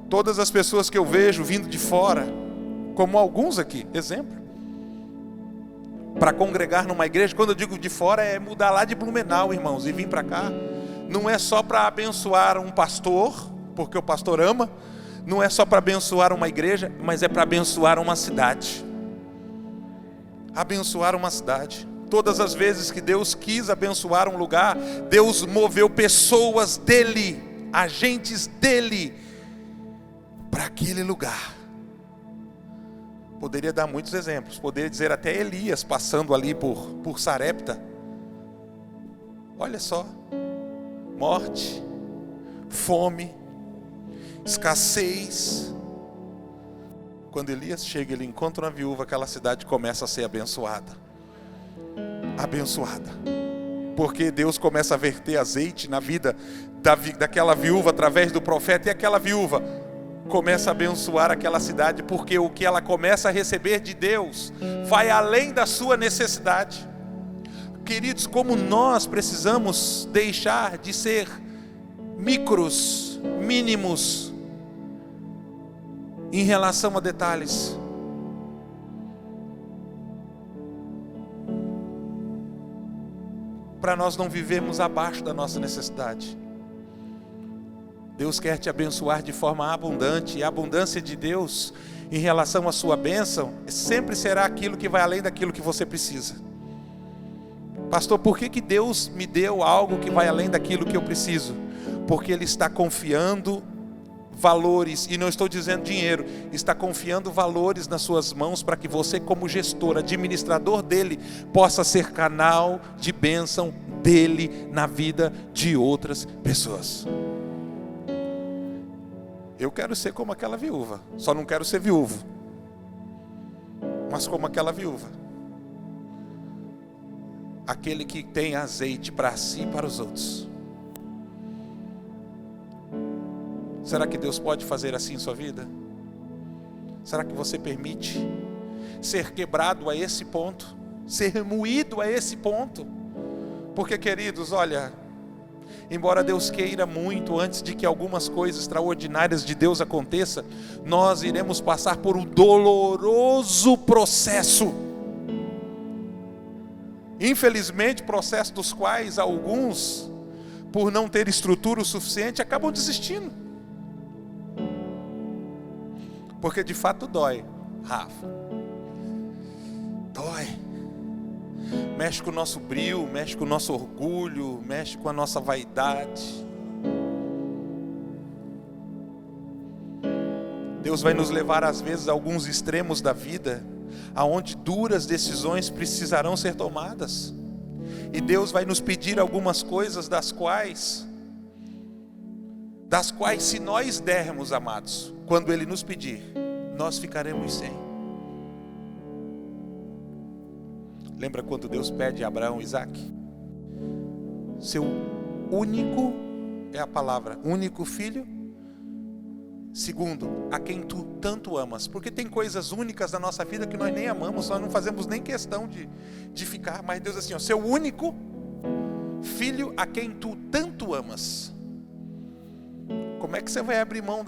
Todas as pessoas que eu vejo vindo de fora, como alguns aqui, exemplo, para congregar numa igreja, quando eu digo de fora, é mudar lá de Blumenau, irmãos, e vir para cá. Não é só para abençoar um pastor, porque o pastor ama, não é só para abençoar uma igreja, mas é para abençoar uma cidade. Abençoar uma cidade. Todas as vezes que Deus quis abençoar um lugar, Deus moveu pessoas dele, agentes dele, para aquele lugar. Poderia dar muitos exemplos, poderia dizer até Elias passando ali por Sarepta. Olha só, morte, fome, escassez. Quando Elias chega, ele encontra uma viúva, aquela cidade começa a ser abençoada. Abençoada. Porque Deus começa a verter azeite na vida daquela viúva através do profeta, e aquela viúva começa a abençoar aquela cidade, porque o que ela começa a receber de Deus vai além da sua necessidade. Queridos, como nós precisamos deixar de ser micros, mínimos em relação a detalhes. Para nós não vivermos abaixo da nossa necessidade. Deus quer te abençoar de forma abundante, e a abundância de Deus em relação à sua bênção sempre será aquilo que vai além daquilo que você precisa. Pastor, por que Deus me deu algo que vai além daquilo que eu preciso? Porque Ele está confiando valores, e não estou dizendo dinheiro, está confiando valores nas suas mãos para que você, como gestor, administrador dele, possa ser canal de bênção dele na vida de outras pessoas. Eu quero ser como aquela viúva, só não quero ser viúvo, mas como aquela viúva, aquele que tem azeite para si e para os outros. Será que Deus pode fazer assim em sua vida? Será que você permite ser quebrado a esse ponto, ser remoído a esse ponto? Porque, queridos, olha, embora Deus queira muito, antes de que algumas coisas extraordinárias de Deus aconteçam, nós iremos passar por um doloroso processo. Infelizmente, processo dos quais alguns, por não ter estrutura o suficiente, acabam desistindo. Porque de fato dói, Rafa. Dói. Mexe com o nosso brio, mexe com o nosso orgulho, mexe com a nossa vaidade. Deus vai nos levar às vezes a alguns extremos da vida, aonde duras decisões precisarão ser tomadas. E Deus vai nos pedir algumas coisas das quais se nós dermos, amados, quando Ele nos pedir, nós ficaremos sem. Lembra quando Deus pede a Abraão e Isaac? Seu único, é a palavra, único filho. Segundo, a quem tu tanto amas. Porque tem coisas únicas na nossa vida que nós nem amamos, nós não fazemos nem questão de ficar. Mas Deus assim, ó, seu único filho a quem tu tanto amas. Como é que você vai abrir mão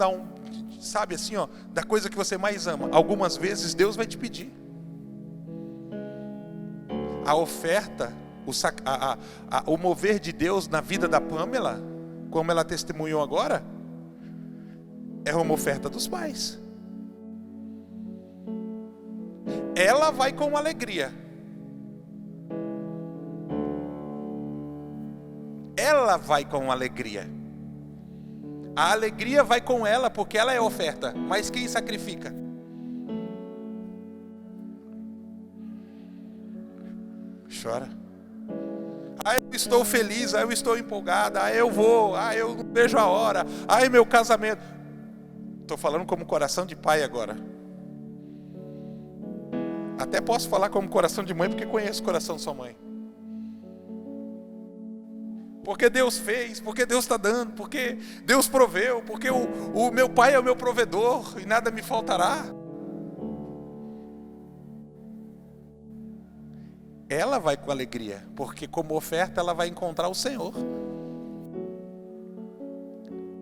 sabe assim, ó, da coisa que você mais ama? Algumas vezes Deus vai te pedir. A oferta, o mover de Deus na vida da Pamela, como ela testemunhou agora, é uma oferta dos pais. Ela vai com alegria. Ela vai com alegria. A alegria vai com ela porque ela é oferta. Mas quem sacrifica? Chora. Eu estou feliz, eu estou empolgada, eu vou, eu não vejo a hora, meu casamento. Estou falando como coração de pai agora. Até posso falar como coração de mãe, porque conheço o coração de sua mãe. Porque Deus fez, porque Deus está dando, porque Deus proveu, porque o meu pai é o meu provedor e nada me faltará. Ela vai com alegria, porque como oferta ela vai encontrar o Senhor.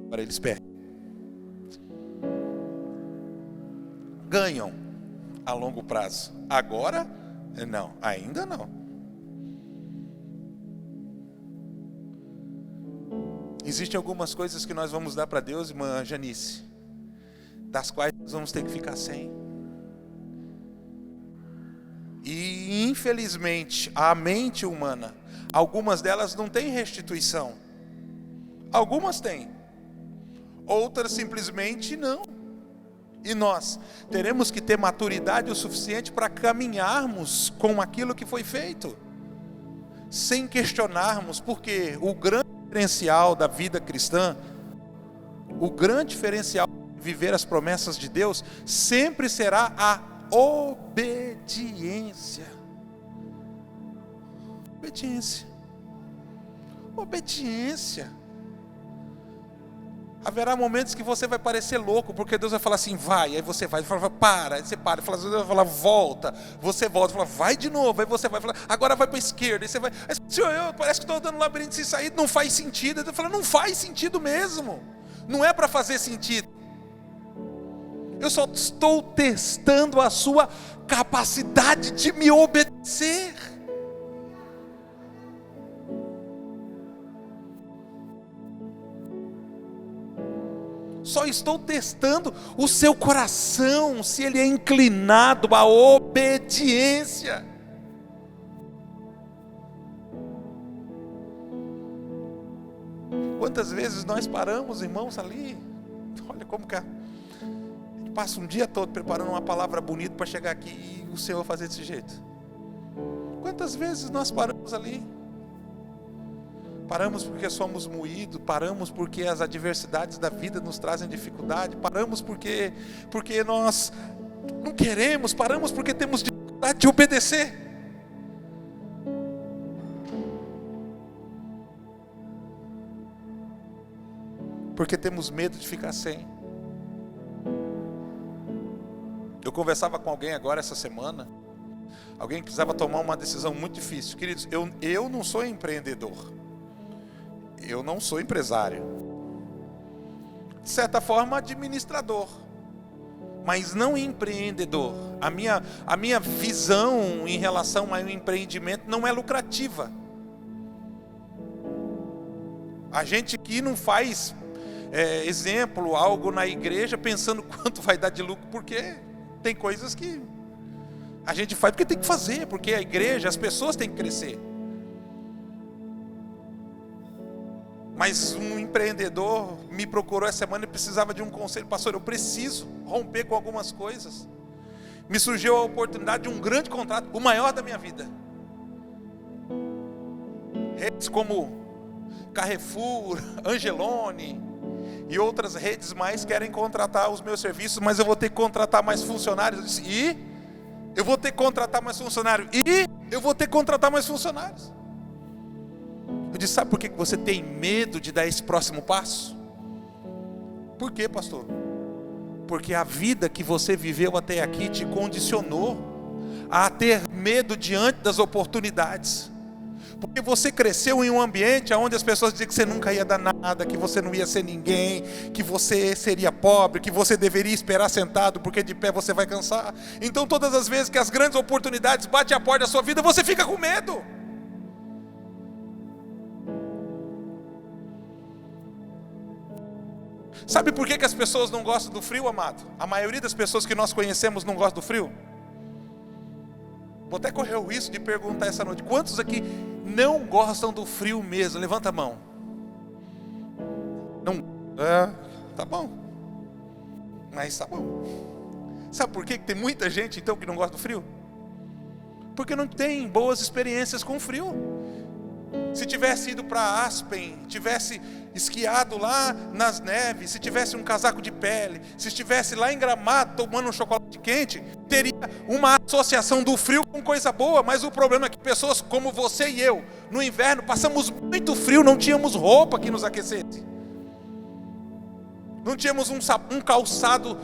Agora eles perdem. ganham a longo prazo. Agora, não, ainda não. Existem algumas coisas que nós vamos dar para Deus, irmã Janice, das quais nós vamos ter que ficar sem. E infelizmente, a mente humana, algumas delas não têm restituição. Algumas têm, outras simplesmente não. E nós teremos que ter maturidade o suficiente para caminharmos com aquilo que foi feito, sem questionarmos, porque o grande diferencial da vida cristã, o grande diferencial de viver as promessas de Deus, sempre será a obediência. Obediência. Obediência. Haverá momentos que você vai parecer louco, porque Deus vai falar assim, vai, aí você vai, fala, para, aí você para, Deus vai falar, volta, você volta, fala, vai de novo, aí você vai falar, agora vai para a esquerda, aí você vai, Senhor, parece que estou andando no labirinto sem saída, não faz sentido. Aí Deus fala, não faz sentido mesmo, não é para fazer sentido, eu só estou testando a sua capacidade de me obedecer. Só estou testando o seu coração, se ele é inclinado à obediência. Quantas vezes nós paramos, irmãos, ali, olha como que a gente passa um dia todo preparando uma palavra bonita para chegar aqui e o Senhor fazer desse jeito. Quantas vezes nós paramos ali? Paramos porque somos moídos, paramos porque as adversidades da vida nos trazem dificuldade, paramos porque nós não queremos, paramos porque temos dificuldade de obedecer. Porque temos medo de ficar sem. Eu conversava com alguém agora essa semana, alguém que precisava tomar uma decisão muito difícil. Queridos, eu não sou empreendedor. Eu não sou empresário, de certa forma administrador, mas não empreendedor. A minha visão em relação ao empreendimento não é lucrativa. A gente aqui não faz, exemplo, algo na igreja pensando quanto vai dar de lucro, porque tem coisas que a gente faz porque tem que fazer, porque a igreja, as pessoas têm que crescer. Mas um empreendedor me procurou essa semana e precisava de um conselho. Pastor, eu preciso romper com algumas coisas. Me surgiu a oportunidade de um grande contrato, o maior da minha vida. Redes como Carrefour, Angelone e outras redes mais querem contratar os meus serviços, mas eu vou ter que contratar mais funcionários. Eu disse, e eu vou ter que contratar mais funcionários. E eu vou ter que contratar mais funcionários. Eu disse, sabe por que você tem medo de dar esse próximo passo? Por quê, pastor? Porque a vida que você viveu até aqui te condicionou a ter medo diante das oportunidades. Porque você cresceu em um ambiente onde as pessoas diziam que você nunca ia dar nada, que você não ia ser ninguém, que você seria pobre, que você deveria esperar sentado, porque de pé você vai cansar. Então todas as vezes que as grandes oportunidades batem a porta da sua vida, você fica com medo. Sabe por que as pessoas não gostam do frio, amado? A maioria das pessoas que nós conhecemos não gosta do frio. Vou até correr o risco de perguntar essa noite, quantos aqui não gostam do frio mesmo? Levanta a mão. Não, tá bom. Mas tá bom. Sabe por que tem muita gente então que não gosta do frio? Porque não tem boas experiências com o frio. Se tivesse ido para Aspen, tivesse esquiado lá nas neves, se tivesse um casaco de pele, se estivesse lá em Gramado tomando um chocolate quente, teria uma associação do frio com coisa boa. Mas o problema é que pessoas como você e eu, no inverno, passamos muito frio, não tínhamos roupa que nos aquecesse. Não tínhamos um calçado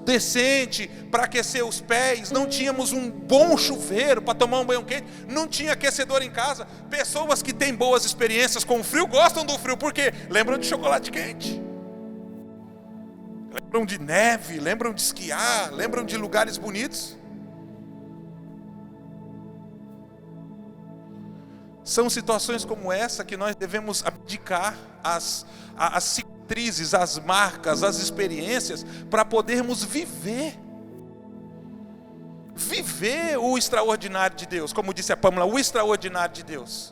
decente para aquecer os pés, não tínhamos um bom chuveiro para tomar um banho quente, não tinha aquecedor em casa. Pessoas que têm boas experiências com o frio gostam do frio, porque lembram de chocolate quente. Lembram de neve, lembram de esquiar, lembram de lugares bonitos? São situações como essa que nós devemos abdicar as cicatrizes, as marcas, as experiências, para podermos viver o extraordinário de Deus, como disse a Pâmela, o extraordinário de Deus.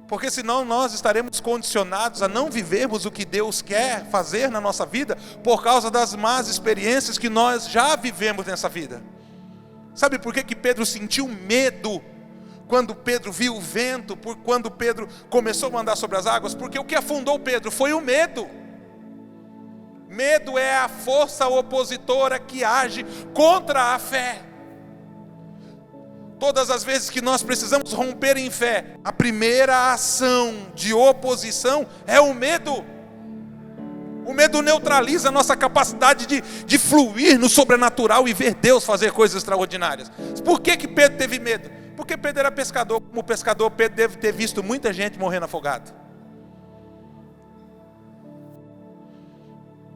Porque senão nós estaremos condicionados a não vivermos o que Deus quer fazer na nossa vida, por causa das más experiências que nós já vivemos nessa vida. Sabe por que Pedro sentiu medo quando Pedro viu o vento, quando Pedro começou a andar sobre as águas? Porque o que afundou Pedro foi o medo. Medo é a força opositora que age contra a fé. Todas as vezes que nós precisamos romper em fé, a primeira ação de oposição é o medo. O medo neutraliza a nossa capacidade de fluir no sobrenatural e ver Deus fazer coisas extraordinárias. Por que Pedro teve medo? Porque Pedro era pescador. Como pescador, Pedro deve ter visto muita gente morrendo afogado.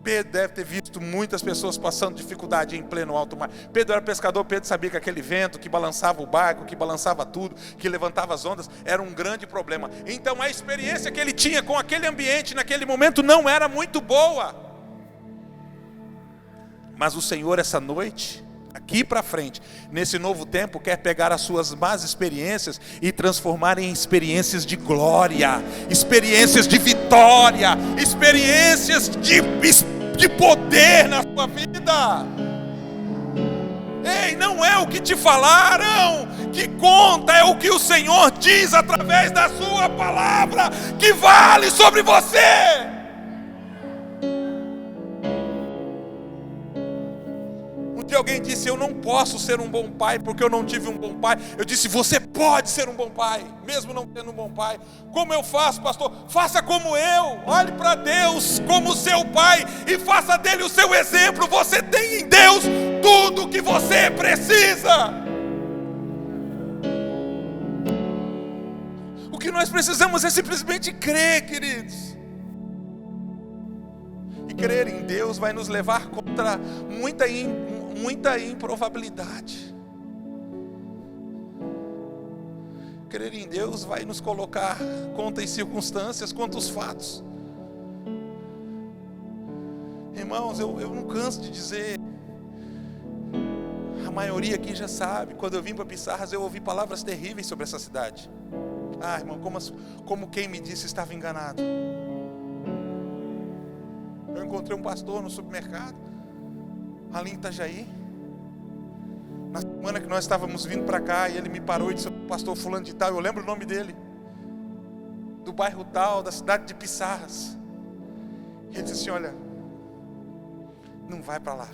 Pedro deve ter visto muitas pessoas passando dificuldade em pleno alto mar. Pedro era pescador, Pedro sabia que aquele vento que balançava o barco, que balançava tudo, que levantava as ondas, era um grande problema. Então a experiência que ele tinha com aquele ambiente naquele momento não era muito boa. Mas o Senhor, essa noite, aqui para frente, nesse novo tempo, quer pegar as suas más experiências e transformar em experiências de glória, experiências de vitória, experiências de poder na sua vida. Ei, não é o que te falaram que conta, é o que o Senhor diz através da sua palavra que vale sobre você. Um dia alguém disse: eu não posso ser um bom pai porque eu não tive um bom pai. Eu disse: você pode ser um bom pai, mesmo não tendo um bom pai. Como eu faço, pastor? Faça como eu. Olhe para Deus como seu pai e faça dele o seu exemplo. Você tem em Deus tudo o que você precisa. O que nós precisamos é simplesmente crer, queridos. E crer em Deus vai nos levar contra muita improbabilidade. Crer em Deus vai nos colocar contra as circunstâncias, contra os fatos. Irmãos, eu não canso de dizer, a maioria aqui já sabe, quando eu vim para Pissarras eu ouvi palavras terríveis sobre essa cidade. Ah, irmão, como quem me disse estava enganado. Eu encontrei um pastor no supermercado, ali em Itajaí, na semana que nós estávamos vindo para cá, e ele me parou e disse: pastor fulano de tal, eu lembro o nome dele, do bairro tal, da cidade de Pissarras. E ele disse assim: olha, não vai para lá.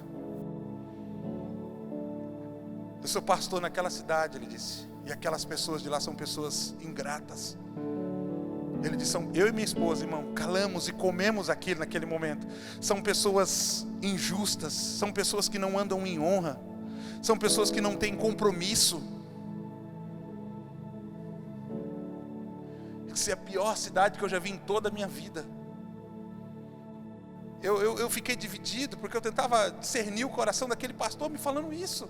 Eu sou pastor naquela cidade, ele disse, e aquelas pessoas de lá são pessoas ingratas. Ele disse: eu e minha esposa, irmão, calamos e comemos aquilo naquele momento. São pessoas injustas, são pessoas que não andam em honra, são pessoas que não têm compromisso. Essa é a pior cidade que eu já vi em toda a minha vida. Eu fiquei dividido, porque eu tentava discernir o coração daquele pastor me falando isso.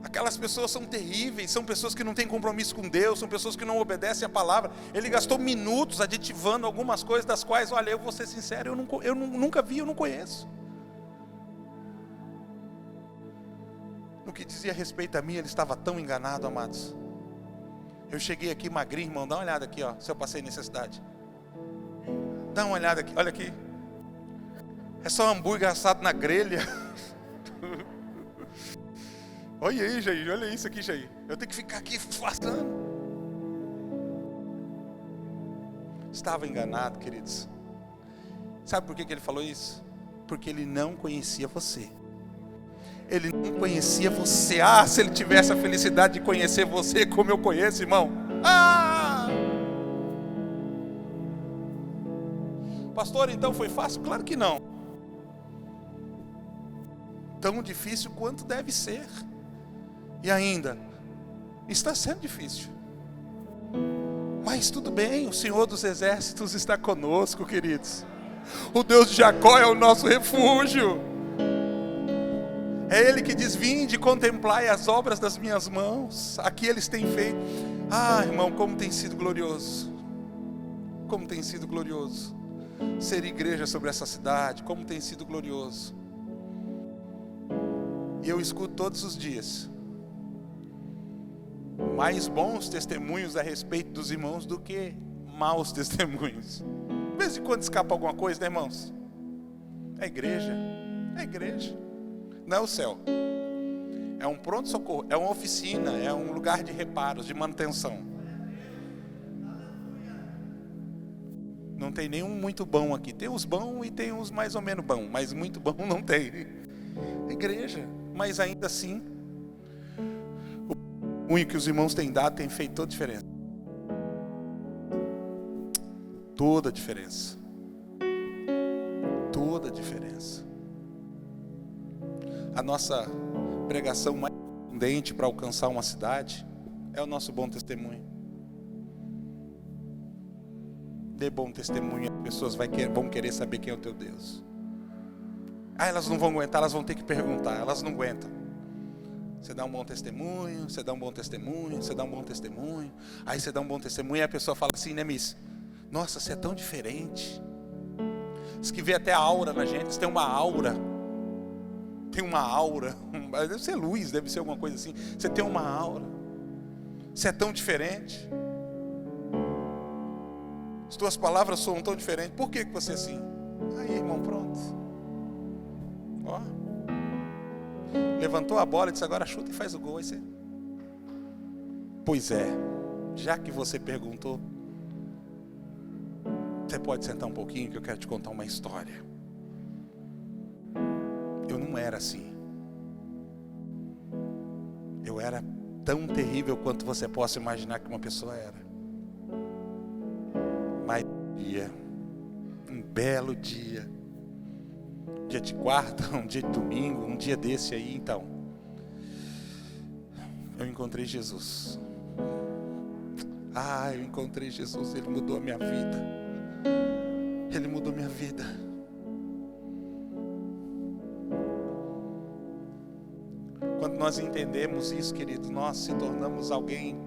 Aquelas pessoas são terríveis, são pessoas que não têm compromisso com Deus, são pessoas que não obedecem a palavra. Ele gastou minutos aditivando algumas coisas das quais, olha, eu vou ser sincero, eu nunca vi, eu não conheço. No que dizia respeito a mim, ele estava tão enganado, amados. Eu cheguei aqui magrinho, irmão, dá uma olhada aqui, ó, se eu passei necessidade. Dá uma olhada aqui, olha aqui. É só hambúrguer assado na grelha. Olha aí, Jair, olha isso aqui, Jair. Eu tenho que ficar aqui afastando. Estava enganado, queridos. Sabe por que ele falou isso? Porque ele não conhecia você. Ele não conhecia você. Ah, se ele tivesse a felicidade de conhecer você como eu conheço, irmão. Ah! Pastor, então foi fácil? Claro que não. Tão difícil quanto deve ser. E ainda, está sendo difícil. Mas tudo bem, o Senhor dos Exércitos está conosco, queridos. O Deus de Jacó é o nosso refúgio. É Ele que diz: vinde, contemplai as obras das minhas mãos. Aqui eles têm feito. Irmão, como tem sido glorioso. Como tem sido glorioso ser igreja sobre essa cidade. Como tem sido glorioso. E eu escuto todos os dias mais bons testemunhos a respeito dos irmãos do que maus testemunhos. De vez em quando escapa alguma coisa, né, irmãos? É igreja. É igreja. Não é o céu. É um pronto-socorro. É uma oficina. É um lugar de reparos, de manutenção. Não tem nenhum muito bom aqui. Tem uns bons e tem uns mais ou menos bons. Mas muito bom não tem. É igreja. Mas ainda assim, o ruim que os irmãos têm dado tem feito toda a diferença. Toda a diferença. Toda a diferença. A nossa pregação mais contundente para alcançar uma cidade é o nosso bom testemunho. Dê bom testemunho, as pessoas vão querer saber quem é o teu Deus. Elas não vão aguentar, elas vão ter que perguntar, elas não aguentam. Você dá um bom testemunho, você dá um bom testemunho, você dá um bom testemunho. Aí você dá um bom testemunho e a pessoa fala assim, né, Miss? Nossa, você é tão diferente. Diz que vê até a aura na gente, você tem uma aura. Tem uma aura, deve ser luz, deve ser alguma coisa assim. Você tem uma aura. Você é tão diferente. As tuas palavras soam tão diferentes. Por que você é assim? Aí, irmão, pronto. Ó. Levantou a bola e disse, agora chuta e faz o gol. Aí você... Pois é, já que você perguntou, você pode sentar um pouquinho que eu quero te contar uma história. Eu não era assim. Eu era tão terrível quanto você possa imaginar que uma pessoa era. Mas um belo dia, dia de quarta, um dia de domingo, um dia desse aí, então, eu encontrei Jesus. Eu encontrei Jesus, Ele mudou a minha vida. Ele mudou minha vida. Quando nós entendemos isso, queridos, nós se tornamos alguém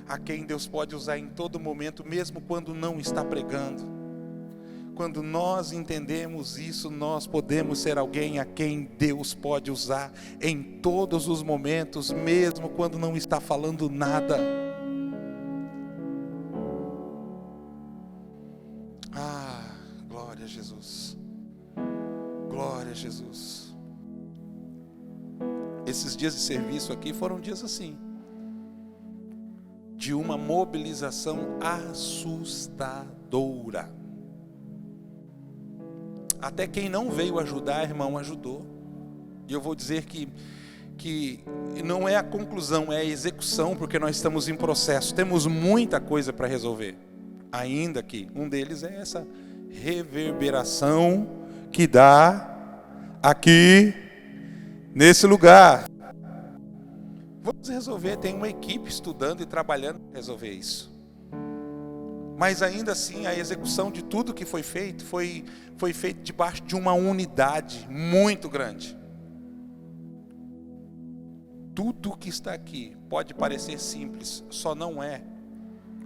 a quem Deus pode usar em todo momento, mesmo quando não está pregando. Quando nós entendemos isso, nós podemos ser alguém a quem Deus pode usar em todos os momentos, mesmo quando não está falando nada. Glória a Jesus. Glória a Jesus. Esses dias de serviço aqui foram dias assim, de uma mobilização assustadora. Até quem não veio ajudar, irmão, ajudou. E eu vou dizer que não é a conclusão, é a execução, porque nós estamos em processo. Temos muita coisa para resolver. Ainda que um deles é essa reverberação que dá aqui nesse lugar. Vamos resolver, tem uma equipe estudando e trabalhando para resolver isso. Mas ainda assim, a execução de tudo que foi feito, foi feito debaixo de uma unidade muito grande. Tudo que está aqui pode parecer simples, só não é.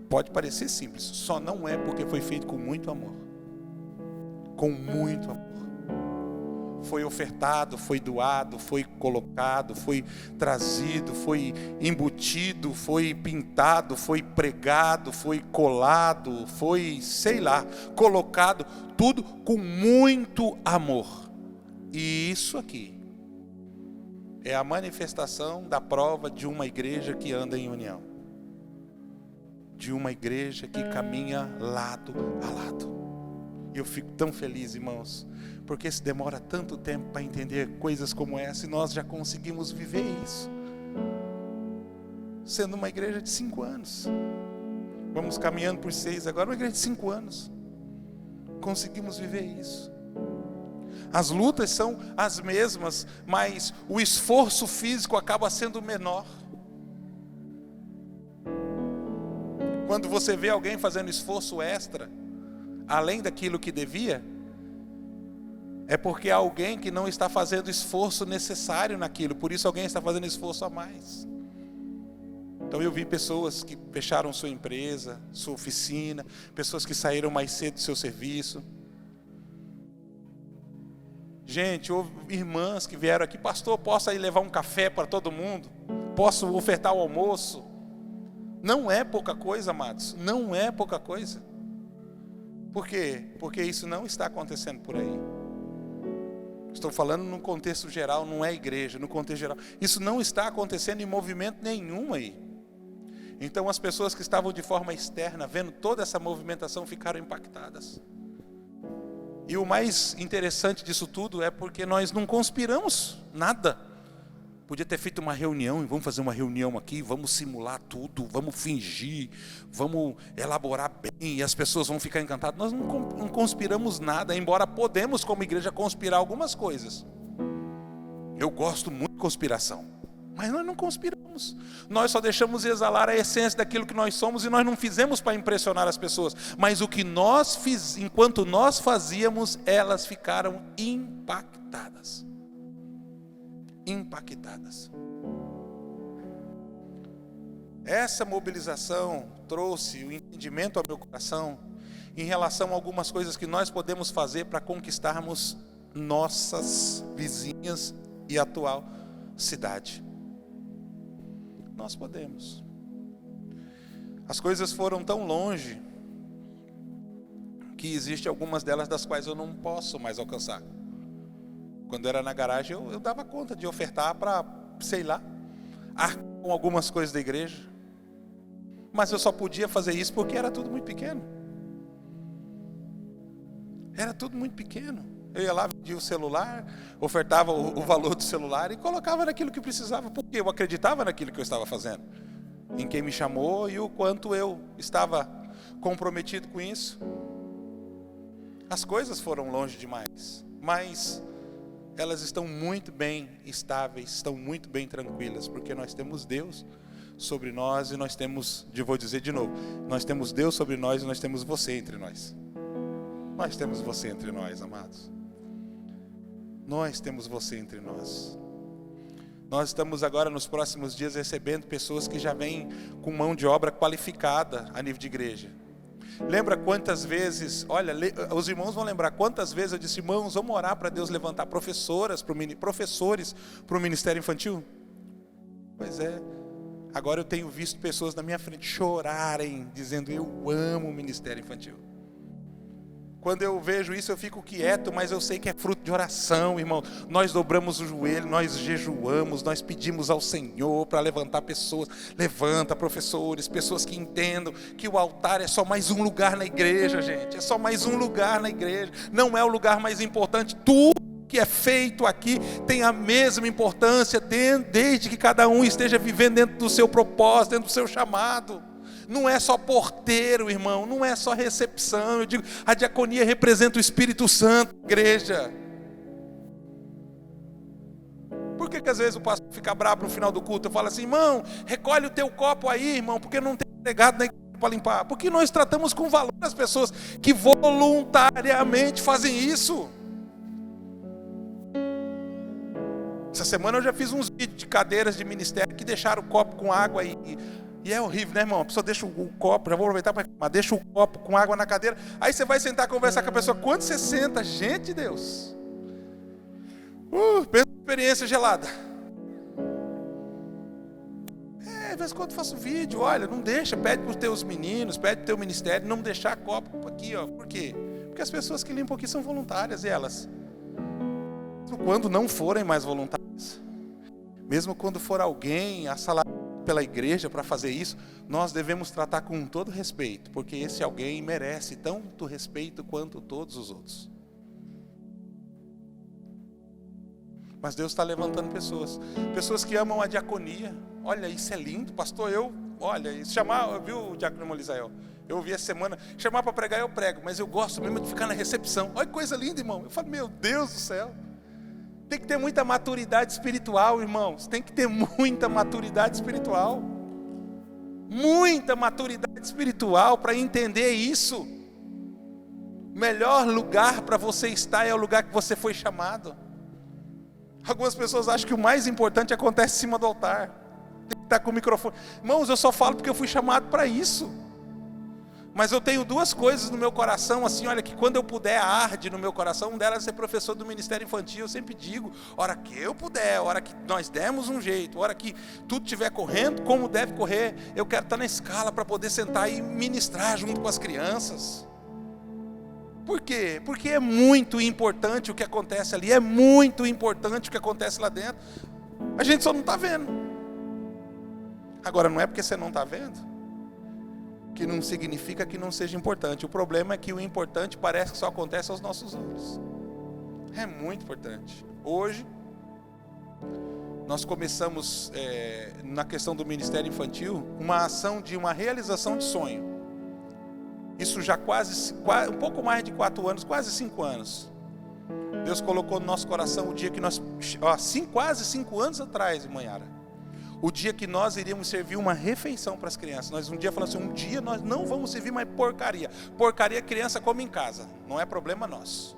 Pode parecer simples, só não é porque foi feito com muito amor. Com muito amor. Foi ofertado, foi doado, foi colocado, foi trazido, foi embutido, foi pintado, foi pregado, foi colado, foi, sei lá, colocado, tudo com muito amor. E isso aqui é a manifestação da prova de uma igreja que anda em união. De uma igreja que caminha lado a lado. Eu fico tão feliz, irmãos, porque se demora tanto tempo para entender coisas como essa, e nós já conseguimos viver isso. Sendo uma igreja de 5 anos. Vamos caminhando por 6 agora, uma igreja de 5 anos. Conseguimos viver isso. As lutas são as mesmas, mas o esforço físico acaba sendo menor. Quando você vê alguém fazendo esforço extra, além daquilo que devia, é porque há alguém que não está fazendo esforço necessário naquilo, por isso alguém está fazendo esforço a mais. Então eu vi pessoas que fecharam sua empresa, sua oficina, pessoas que saíram mais cedo do seu serviço. Gente, houve irmãs que vieram aqui, pastor, posso aí levar um café para todo mundo? Posso ofertar o almoço? Não é pouca coisa, amados, não é pouca coisa. Por quê? Porque isso não está acontecendo por aí. Estou falando num contexto geral, não é igreja, no contexto geral. Isso não está acontecendo em movimento nenhum aí. Então as pessoas que estavam de forma externa, vendo toda essa movimentação, ficaram impactadas. E o mais interessante disso tudo é porque nós não conspiramos nada. Podia ter feito uma reunião, e vamos fazer uma reunião aqui, vamos simular tudo, vamos fingir, vamos elaborar bem, e as pessoas vão ficar encantadas. Nós não conspiramos nada, embora podemos como igreja conspirar algumas coisas. Eu gosto muito de conspiração, mas nós não conspiramos. Nós só deixamos exalar a essência daquilo que nós somos, e nós não fizemos para impressionar as pessoas. Mas o que nós fizemos, enquanto nós fazíamos, elas ficaram impactadas. Essa mobilização trouxe o entendimento ao meu coração em relação a algumas coisas que nós podemos fazer para conquistarmos nossas vizinhas e atual cidade. Nós podemos. As coisas foram tão longe que existem algumas delas das quais eu não posso mais alcançar. Quando era na garagem, eu dava conta de ofertar para, sei lá, com algumas coisas da igreja. Mas eu só podia fazer isso porque era tudo muito pequeno. Era tudo muito pequeno. Eu ia lá, vendia o celular, ofertava o valor do celular e colocava naquilo que precisava, porque eu acreditava naquilo que eu estava fazendo, em quem me chamou e o quanto eu estava comprometido com isso. As coisas foram longe demais, mas elas estão muito bem estáveis, estão muito bem tranquilas, porque nós temos Deus sobre nós e nós temos, vou dizer de novo, nós temos Deus sobre nós e nós temos você entre nós. Nós temos você entre nós, amados. Nós temos você entre nós. Nós estamos agora nos próximos dias recebendo pessoas que já vêm com mão de obra qualificada a nível de igreja. Lembra quantas vezes, olha, os irmãos vão lembrar quantas vezes eu disse, irmãos, vamos orar para Deus levantar professores para o ministério infantil? Pois é, agora eu tenho visto pessoas na minha frente chorarem, dizendo, eu amo o ministério infantil. Quando eu vejo isso eu fico quieto, mas eu sei que é fruto de oração, irmão. Nós dobramos o joelho, nós jejuamos, nós pedimos ao Senhor para levantar pessoas. Levanta professores, pessoas que entendam que o altar é só mais um lugar na igreja, gente. É só mais um lugar na igreja. Não é o lugar mais importante. Tudo que é feito aqui tem a mesma importância, desde que cada um esteja vivendo dentro do seu propósito, dentro do seu chamado. Não é só porteiro, irmão, não é só recepção. Eu digo, a diaconia representa o Espírito Santo, igreja. Por que às vezes o pastor fica bravo no final do culto? Eu falo assim, irmão, recolhe o teu copo aí, irmão, porque não tem empregado na igreja para limpar. Porque nós tratamos com valor as pessoas que voluntariamente fazem isso. Essa semana eu já fiz uns vídeos de cadeiras de ministério que deixaram o copo com água e é horrível, né, irmão? A pessoa deixa o copo, já vou aproveitar para reclamar, deixa o copo com água na cadeira, aí você vai sentar conversar com a pessoa, quando você senta, gente de Deus, pensa em experiência gelada. De vez em quando eu faço vídeo, olha, não deixa, pede para os teus meninos, pede para o teu ministério, não deixar copo aqui, ó. Por quê? Porque as pessoas que limpam aqui são voluntárias, e elas, quando não forem mais voluntárias, mesmo quando for alguém assalariado pela igreja para fazer isso, nós devemos tratar com todo respeito, porque esse alguém merece tanto respeito quanto todos os outros. Mas Deus está levantando pessoas que amam a diaconia. Olha, isso é lindo, pastor. Viu, diácono Molisael? Eu ouvi essa semana, chamar para pregar eu prego, mas eu gosto mesmo de ficar na recepção. Olha que coisa linda, irmão. Eu falo, meu Deus do céu. Tem que ter muita maturidade espiritual, irmãos. Tem que ter muita maturidade espiritual. muita maturidade espiritual para entender isso. O melhor lugar para você estar é o lugar que você foi chamado. Algumas pessoas acham que o mais importante acontece em cima do altar. Tem que estar com o microfone. Irmãos, eu só falo porque eu fui chamado para isso. Mas eu tenho duas coisas no meu coração, assim, olha, que quando eu puder, arde no meu coração. Uma delas é ser professor do Ministério Infantil. Eu sempre digo, hora que eu puder, hora que nós demos um jeito, hora que tudo estiver correndo como deve correr, eu quero estar na escala para poder sentar e ministrar junto com as crianças. Por quê? Porque é muito importante o que acontece ali, é muito importante o que acontece lá dentro. A gente só não está vendo. Agora, não é porque você não está vendo que não significa que não seja importante. O problema é que o importante parece que só acontece aos nossos olhos. É muito importante. Hoje, nós começamos, na questão do Ministério Infantil, uma ação de uma realização de sonho. Isso já quase um pouco mais de 4 anos, quase 5 anos. Deus colocou no nosso coração o dia que nós, quase 5 anos atrás, Manhara, o dia que nós iríamos servir uma refeição para as crianças. Nós um dia falamos assim, um dia nós não vamos servir mais porcaria. Porcaria a criança come em casa, não é problema nosso.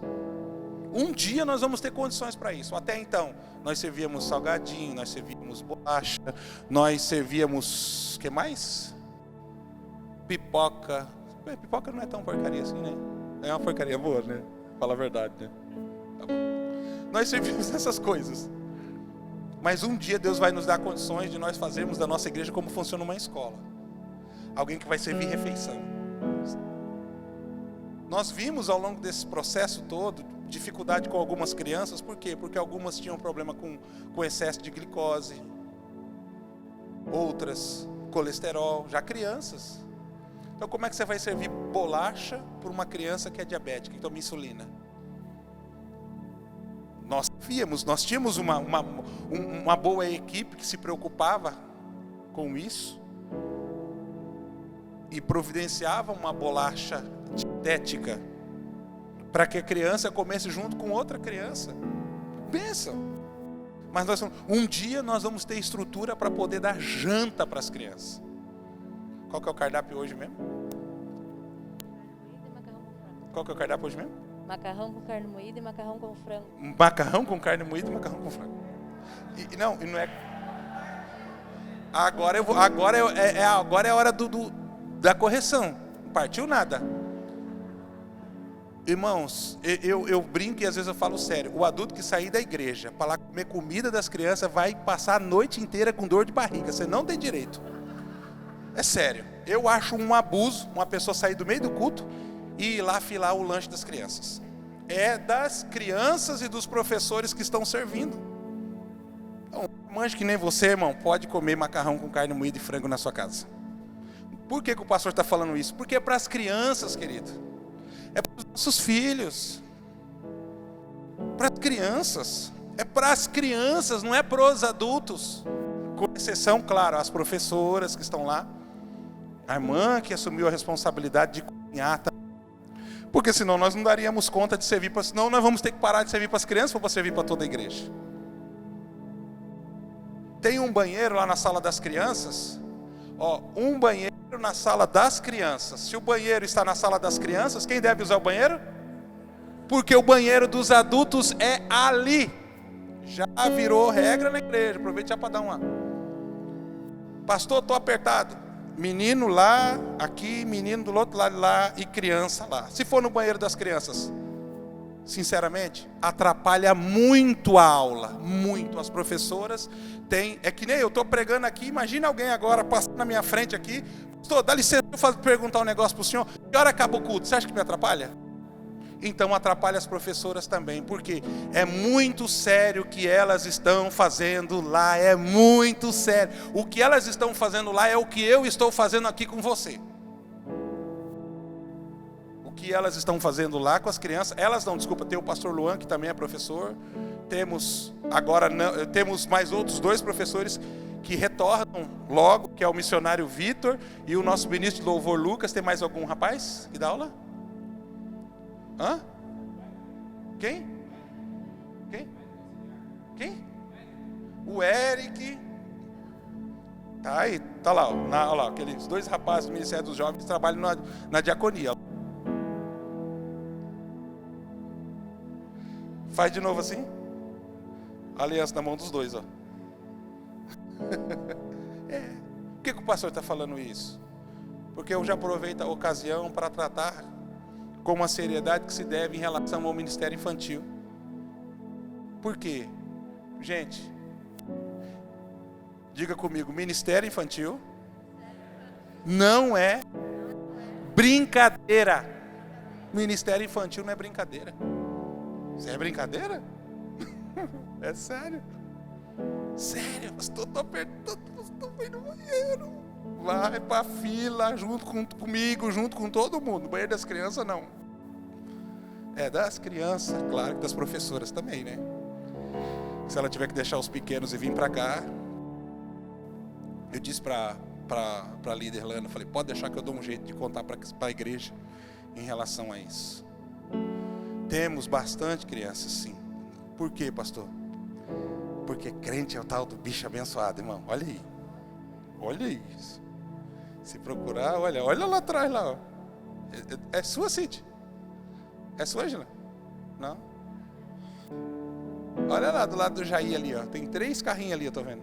Um dia nós vamos ter condições para isso. Até então, nós servíamos salgadinho, nós servíamos bolacha, nós servíamos, o que mais? Pipoca. Pipoca não é tão porcaria assim, né? É uma porcaria boa, né? Fala a verdade, né? Tá bom. Nós servimos essas coisas. Mas um dia Deus vai nos dar condições de nós fazermos da nossa igreja como funciona uma escola. Alguém que vai servir refeição. Nós vimos ao longo desse processo todo dificuldade com algumas crianças. Por quê? Porque algumas tinham problema com excesso de glicose. Outras, colesterol. Já crianças. Então como é que você vai servir bolacha para uma criança que é diabética, que toma insulina? Nós tínhamos uma boa equipe que se preocupava com isso e providenciava uma bolacha dietética para que a criança comesse junto com outra criança. Bênção! Mas um dia nós vamos ter estrutura para poder dar janta para as crianças. Qual que é o cardápio hoje mesmo? Qual que é o cardápio hoje mesmo? Macarrão com carne moída e macarrão com frango. Macarrão com carne moída e macarrão com frango. E não é. Agora é a hora da correção. Não partiu nada. Irmãos, eu brinco e às vezes eu falo sério. O adulto que sair da igreja para lá comer comida das crianças vai passar a noite inteira com dor de barriga. Você não tem direito. É sério. Eu acho um abuso uma pessoa sair do meio do culto e ir lá filar o lanche das crianças. É das crianças e dos professores que estão servindo. Então, mãe que nem você, irmão, pode comer macarrão com carne moída e frango na sua casa. Por que o pastor está falando isso? Porque é para as crianças, querido. É para os nossos filhos. Para as crianças. É para as crianças, não é para os adultos. Com exceção, claro, as professoras que estão lá. A irmã que assumiu a responsabilidade de cozinhar também. Porque senão nós não daríamos conta de servir para... Senão nós vamos ter que parar de servir para as crianças para servir para toda a igreja. Tem um banheiro lá na sala das crianças. Um banheiro na sala das crianças. Se o banheiro está na sala das crianças, quem deve usar o banheiro? Porque o banheiro dos adultos é ali. Já virou regra na igreja. Aproveite já para dar uma... Pastor, estou apertado. Menino lá, aqui, menino do outro lado lá e criança lá. Se for no banheiro das crianças, sinceramente, atrapalha muito a aula, muito. As professoras têm, é que nem eu estou pregando aqui, imagina alguém agora passando na minha frente aqui, pastor, dá licença, eu perguntar um negócio para o senhor, que hora acaba o culto, você acha que me atrapalha? Então atrapalha as professoras também, porque é muito sério o que elas estão fazendo lá, é muito sério. O que elas estão fazendo lá é o que eu estou fazendo aqui com você. O que elas estão fazendo lá com as crianças, elas não, desculpa, tem o pastor Luan, que também é professor, temos mais outros 2 professores que retornam logo, que é o missionário Vitor e o nosso ministro de louvor Lucas. Tem mais algum rapaz que dá aula? Hã? Quem? O Eric. Tá, Aí, tá lá, ó, olha lá, aqueles 2 rapazes do Ministério dos Jovens que trabalham na diaconia. Faz de novo assim. Aliança na mão dos 2, ó. Por que o pastor está falando isso? Porque eu já aproveito a ocasião para tratar com a seriedade que se deve em relação ao ministério infantil. Por quê? Gente, diga comigo, ministério infantil não é brincadeira. Ministério infantil não é brincadeira. Isso é brincadeira? É sério. Sério, pastor, estou indo no banheiro. Vai pra fila junto comigo, junto com todo mundo. No banheiro das crianças, não. É das crianças, claro que das professoras também, né? Se ela tiver que deixar os pequenos e vir pra cá, eu disse pra líder Lana, falei, pode deixar que eu dou um jeito de contar pra a igreja em relação a isso. Temos bastante crianças, sim. Por quê, pastor? Porque crente é o tal do bicho abençoado, irmão. Olha aí. Olha isso. Se procurar, olha lá atrás, lá. Ó. É sua, Cid? É sua, Gina? Não? Olha lá do lado do Jair ali, ó. Tem 3 carrinhos ali, eu tô vendo.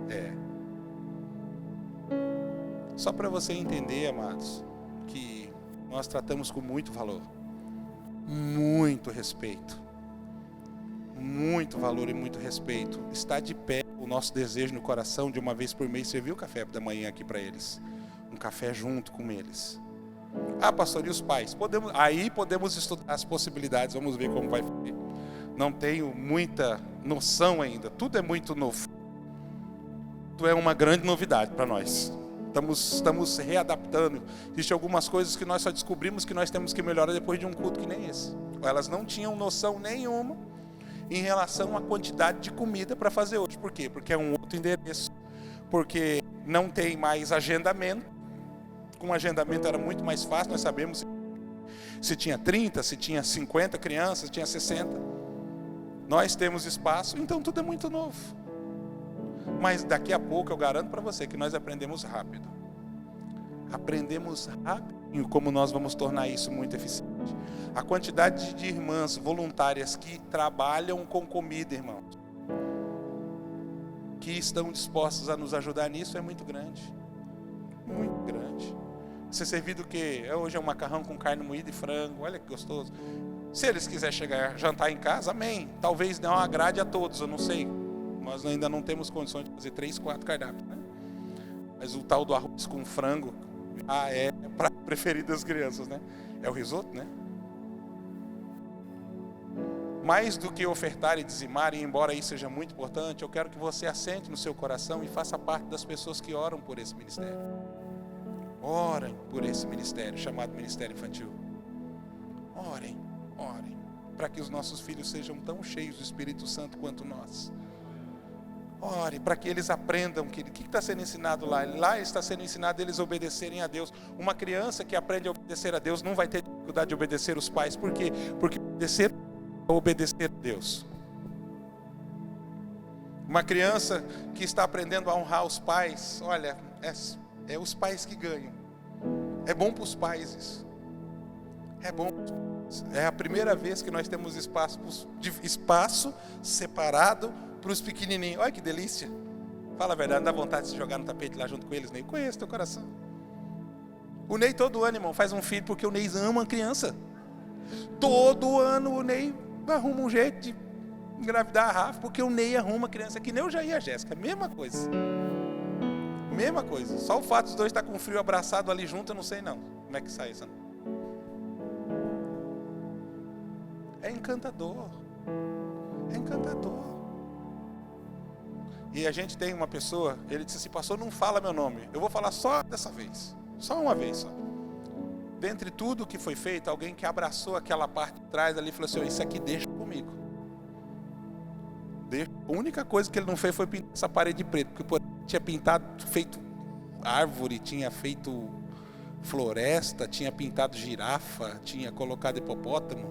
É. Só para você entender, amados, que nós tratamos com muito valor, muito respeito. Muito valor e muito respeito. Está de pé o nosso desejo no coração de uma vez por mês servir o café da manhã aqui para eles. Um café junto com eles. Ah, pastor, e os pais? Podemos estudar as possibilidades, vamos ver como vai ser. Não tenho muita noção ainda, tudo é muito novo. Tudo é uma grande novidade para nós. Estamos readaptando. Existem algumas coisas que nós só descobrimos que nós temos que melhorar depois de um culto que nem esse. Elas não tinham noção nenhuma em relação à quantidade de comida para fazer hoje. Por quê? Porque é um outro endereço. Porque não tem mais agendamento. Com agendamento era muito mais fácil, nós sabemos se tinha 30, se tinha 50 crianças, se tinha 60. Nós temos espaço, então tudo é muito novo. Mas daqui a pouco eu garanto para você que nós aprendemos rápido. Aprendemos rapidinho como nós vamos tornar isso muito eficiente. A quantidade de irmãs voluntárias que trabalham com comida, irmãos, que estão dispostas a nos ajudar nisso é muito grande. Muito grande. Ser servido o quê? Hoje é um macarrão com carne moída e frango, olha que gostoso. Se eles quiserem chegar jantar em casa, amém. Talvez não agrade a todos, eu não sei. Nós ainda não temos condições de fazer 3, 4 cardápios, né? Mas o tal do arroz com frango, é prato preferido das crianças, né? É o risoto, né? Mais do que ofertar e dizimar, e embora isso seja muito importante, eu quero que você assente no seu coração e faça parte das pessoas que oram por esse ministério. Orem por esse ministério, chamado Ministério Infantil. Orem, para que os nossos filhos sejam tão cheios do Espírito Santo quanto nós. Ore para que eles aprendam o que está sendo ensinado lá. Lá está sendo ensinado eles obedecerem a Deus. Uma criança que aprende a obedecer a Deus não vai ter dificuldade de obedecer os pais. Por quê? Porque obedecer a Deus. Uma criança que está aprendendo a honrar os pais, olha, é os pais que ganham. É bom para os pais isso. É bom. É a primeira vez que nós temos espaço separado para os pequenininhos. Olha que delícia. Fala a verdade, não dá vontade de se jogar no tapete lá junto com eles, Ney? Conheço teu coração. O Ney todo ano, irmão, faz um filho porque o Ney ama a criança. Todo ano o Ney arruma um jeito de engravidar a Rafa, porque o Ney arruma a criança, que nem o Jair e a Jéssica, mesma coisa. Mesma coisa. Só o fato dos dois estar com frio abraçado ali junto, eu não sei não. Como é que sai isso? É encantador. É encantador. E a gente tem uma pessoa, ele disse assim, pastor, não fala meu nome. Eu vou falar só dessa vez. Só uma vez só. Dentre tudo que foi feito, alguém que abraçou aquela parte de trás ali e falou assim, isso aqui deixa comigo. A única coisa que ele não fez foi pintar essa parede de preto, porque tinha pintado, feito árvore, tinha feito floresta, tinha pintado girafa, tinha colocado hipopótamo,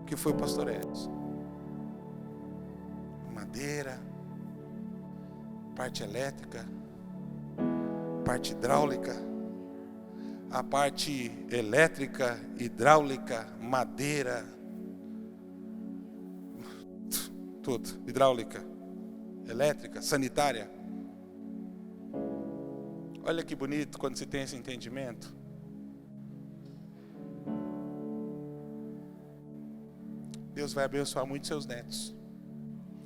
que foi o pastor Edson. Madeira, parte elétrica, parte hidráulica, a parte elétrica, hidráulica, madeira, tudo, hidráulica, elétrica, sanitária. Olha que bonito quando se tem esse entendimento. Deus vai abençoar muito seus netos.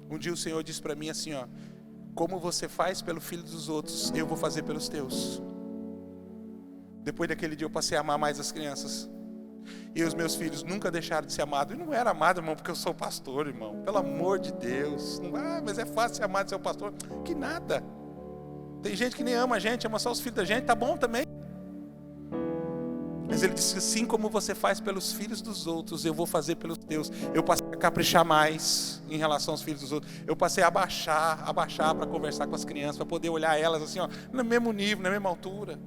Um dia o Senhor disse para mim assim, ó: como você faz pelo filho dos outros, eu vou fazer pelos teus. Depois daquele dia eu passei a amar mais as crianças. E os meus filhos nunca deixaram de ser amados. E não era amado, irmão, porque eu sou pastor, irmão. Pelo amor de Deus. Mas é fácil ser amado, ser pastor. Que nada. Tem gente que nem ama a gente, ama só os filhos da gente, tá bom também. Mas ele disse: assim como você faz pelos filhos dos outros, eu vou fazer pelos teus. Eu passei a caprichar mais em relação aos filhos dos outros. Eu passei a abaixar para conversar com as crianças, para poder olhar elas assim, ó, no mesmo nível, na mesma altura.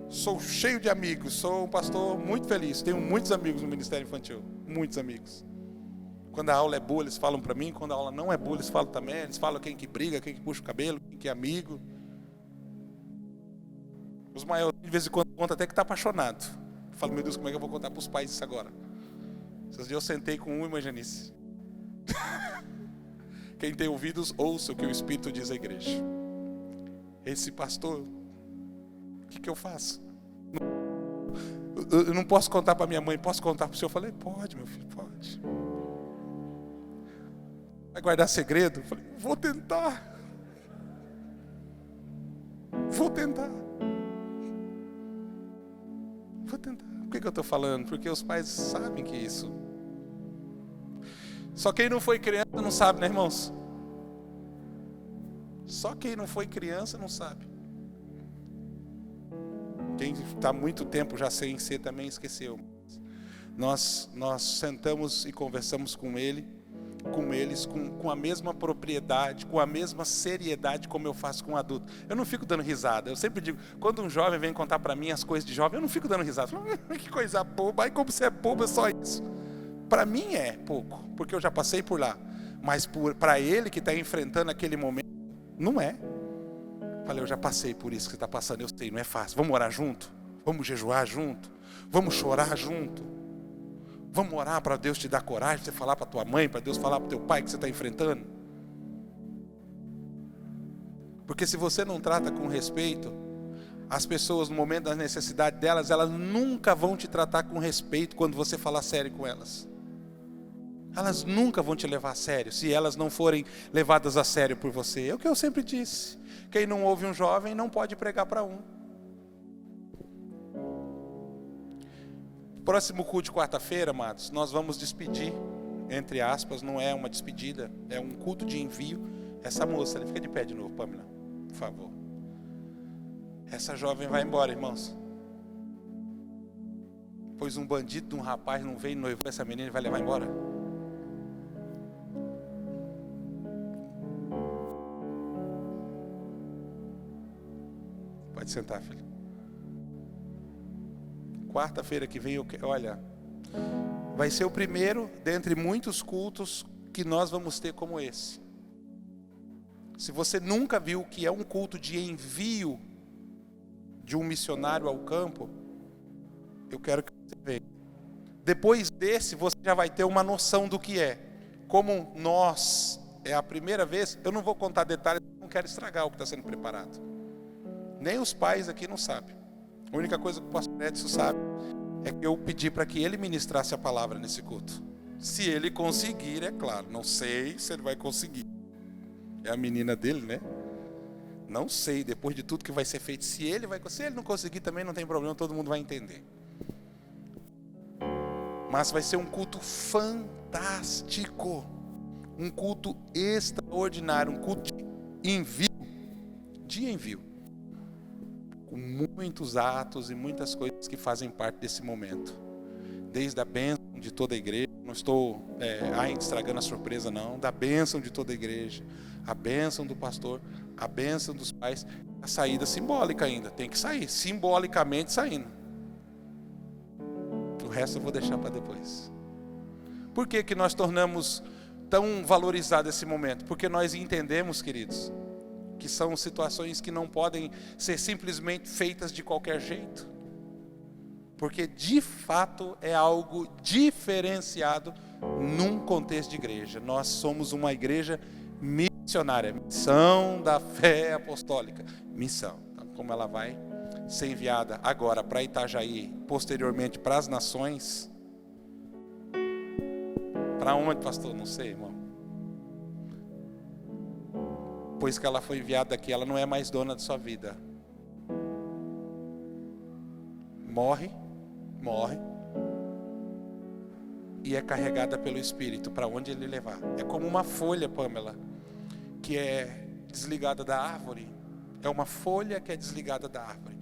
Sou cheio de amigos, sou um pastor muito feliz. Tenho muitos amigos no Ministério Infantil, muitos amigos. Quando a aula é boa, eles falam para mim. Quando a aula não é boa, eles falam também. Eles falam quem que briga, quem que puxa o cabelo, quem que é amigo. Os maiores, de vez em quando, contam até que está apaixonado. Eu falo: meu Deus, como é que eu vou contar para os pais isso agora? Esses dias eu sentei com um, imagine-se. Quem tem ouvidos, ouça o que o Espírito diz à igreja. Esse pastor, o que eu faço? Eu não posso contar para minha mãe, posso contar para o senhor? Eu falei: pode, meu filho, pode. Vai guardar segredo? Eu falei: vou tentar. Vou tentar. Por que eu estou falando? Porque os pais sabem que isso. Só quem não foi criança não sabe, né, irmãos? Só quem não foi criança não sabe. Quem está muito tempo já sem ser também esqueceu. Nós sentamos e conversamos com eles com a mesma propriedade, com a mesma seriedade como eu faço com um adulto. Eu não fico dando risada. Eu sempre digo, quando um jovem vem contar para mim as coisas de jovem, eu não fico dando risada. Eu falo: que coisa boba, aí como você é bobo, é só isso. Para mim é pouco, porque eu já passei por lá. Mas para ele que está enfrentando aquele momento, não é. Falei: eu já passei por isso que você está passando, eu sei, não é fácil. Vamos orar junto? Vamos jejuar junto? Vamos chorar junto? Vamos orar para Deus te dar coragem, para você falar para tua mãe, para Deus falar para teu pai que você está enfrentando? Porque se você não trata com respeito, as pessoas no momento da necessidade delas, elas nunca vão te tratar com respeito quando você falar sério com elas. Elas nunca vão te levar a sério, se elas não forem levadas a sério por você. É o que eu sempre disse: quem não ouve um jovem não pode pregar para um. Próximo culto de quarta-feira, amados, nós vamos despedir, entre aspas, não é uma despedida, é um culto de envio. Essa moça, ela fica de pé de novo, Pamela, por favor. Essa jovem vai embora, irmãos. Pois um bandido de um rapaz não veio noivou essa menina e vai levar embora. Pode sentar, filho. Quarta-feira que vem, olha, vai ser o primeiro dentre muitos cultos que nós vamos ter como esse. Se você nunca viu o que é um culto de envio de um missionário ao campo, eu quero que você veja. Depois desse, você já vai ter uma noção do que é. Como nós, é a primeira vez, eu não vou contar detalhes, não quero estragar o que está sendo preparado. Nem os pais aqui não sabem. A única coisa que o pastor Edson sabe é que eu pedi para que ele ministrasse a palavra nesse culto. Se ele conseguir, é claro. Não sei se ele vai conseguir. É a menina dele, né? Não sei, depois de tudo que vai ser feito, se ele não conseguir também não tem problema, todo mundo vai entender. Mas vai ser um culto fantástico. Um culto extraordinário, um culto de envio. Com muitos atos e muitas coisas que fazem parte desse momento. Desde a bênção de toda a igreja, não estou estragando a surpresa não, da bênção de toda a igreja, a bênção do pastor, a bênção dos pais, a saída simbólica ainda, tem que sair, simbolicamente saindo. O resto eu vou deixar para depois. Por que nós tornamos tão valorizado esse momento, porque nós entendemos, queridos, que são situações que não podem ser simplesmente feitas de qualquer jeito, porque de fato é algo diferenciado num contexto de igreja. Nós somos uma igreja missionária, missão da fé apostólica, missão. Então, como ela vai ser enviada agora para Itajaí, posteriormente para as nações, para onde, pastor? Não sei, irmão. Pois que ela foi enviada aqui, ela não é mais dona de sua vida. Morre, e é carregada pelo Espírito para onde Ele levar. É como uma folha, Pamela, que é desligada da árvore. É uma folha que é desligada da árvore.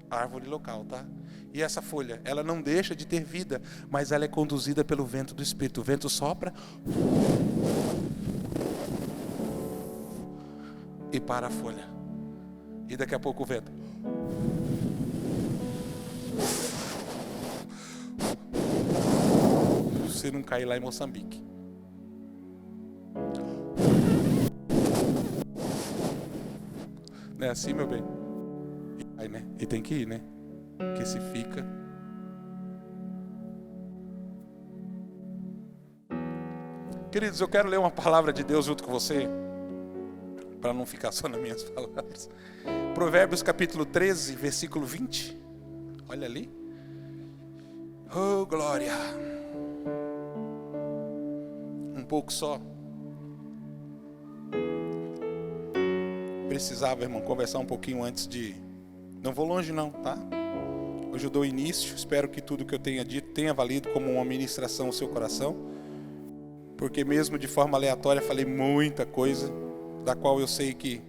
Árvore local, tá? E essa folha, ela não deixa de ter vida, mas ela é conduzida pelo vento do Espírito. O vento sopra e para a folha. E daqui a pouco o vento. Se não cair lá em Moçambique. Não é assim, meu bem? E vai, né? E tem que ir, né? Que se fica. Queridos, eu quero ler uma palavra de Deus junto com você, para não ficar só nas minhas palavras. Provérbios capítulo 13, versículo 20. Olha ali. Oh, glória. Um pouco só. Precisava, irmão, conversar um pouquinho antes de... Não vou longe não, tá? Hoje eu dou início. Espero que tudo que eu tenha dito tenha valido como uma ministração ao seu coração. Porque mesmo de forma aleatória falei muita coisa, da qual eu sei que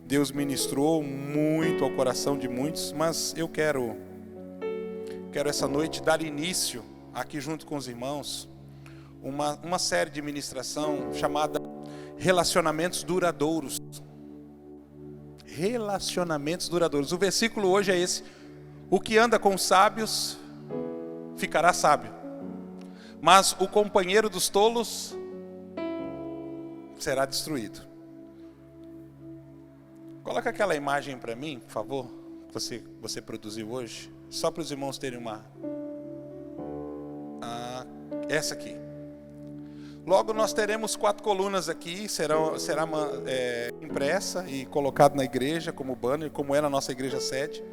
Deus ministrou muito ao coração de muitos. Mas eu quero essa noite dar início, aqui junto com os irmãos, uma série de ministração chamada Relacionamentos Duradouros. Relacionamentos duradouros. O versículo hoje é esse: o que anda com os sábios ficará sábio, mas o companheiro dos tolos será destruído. Coloca aquela imagem para mim, por favor, que você produziu hoje, só para os irmãos terem uma... essa aqui. Logo nós teremos 4 colunas aqui, será impressa e colocado na igreja como banner, como é na nossa igreja sede.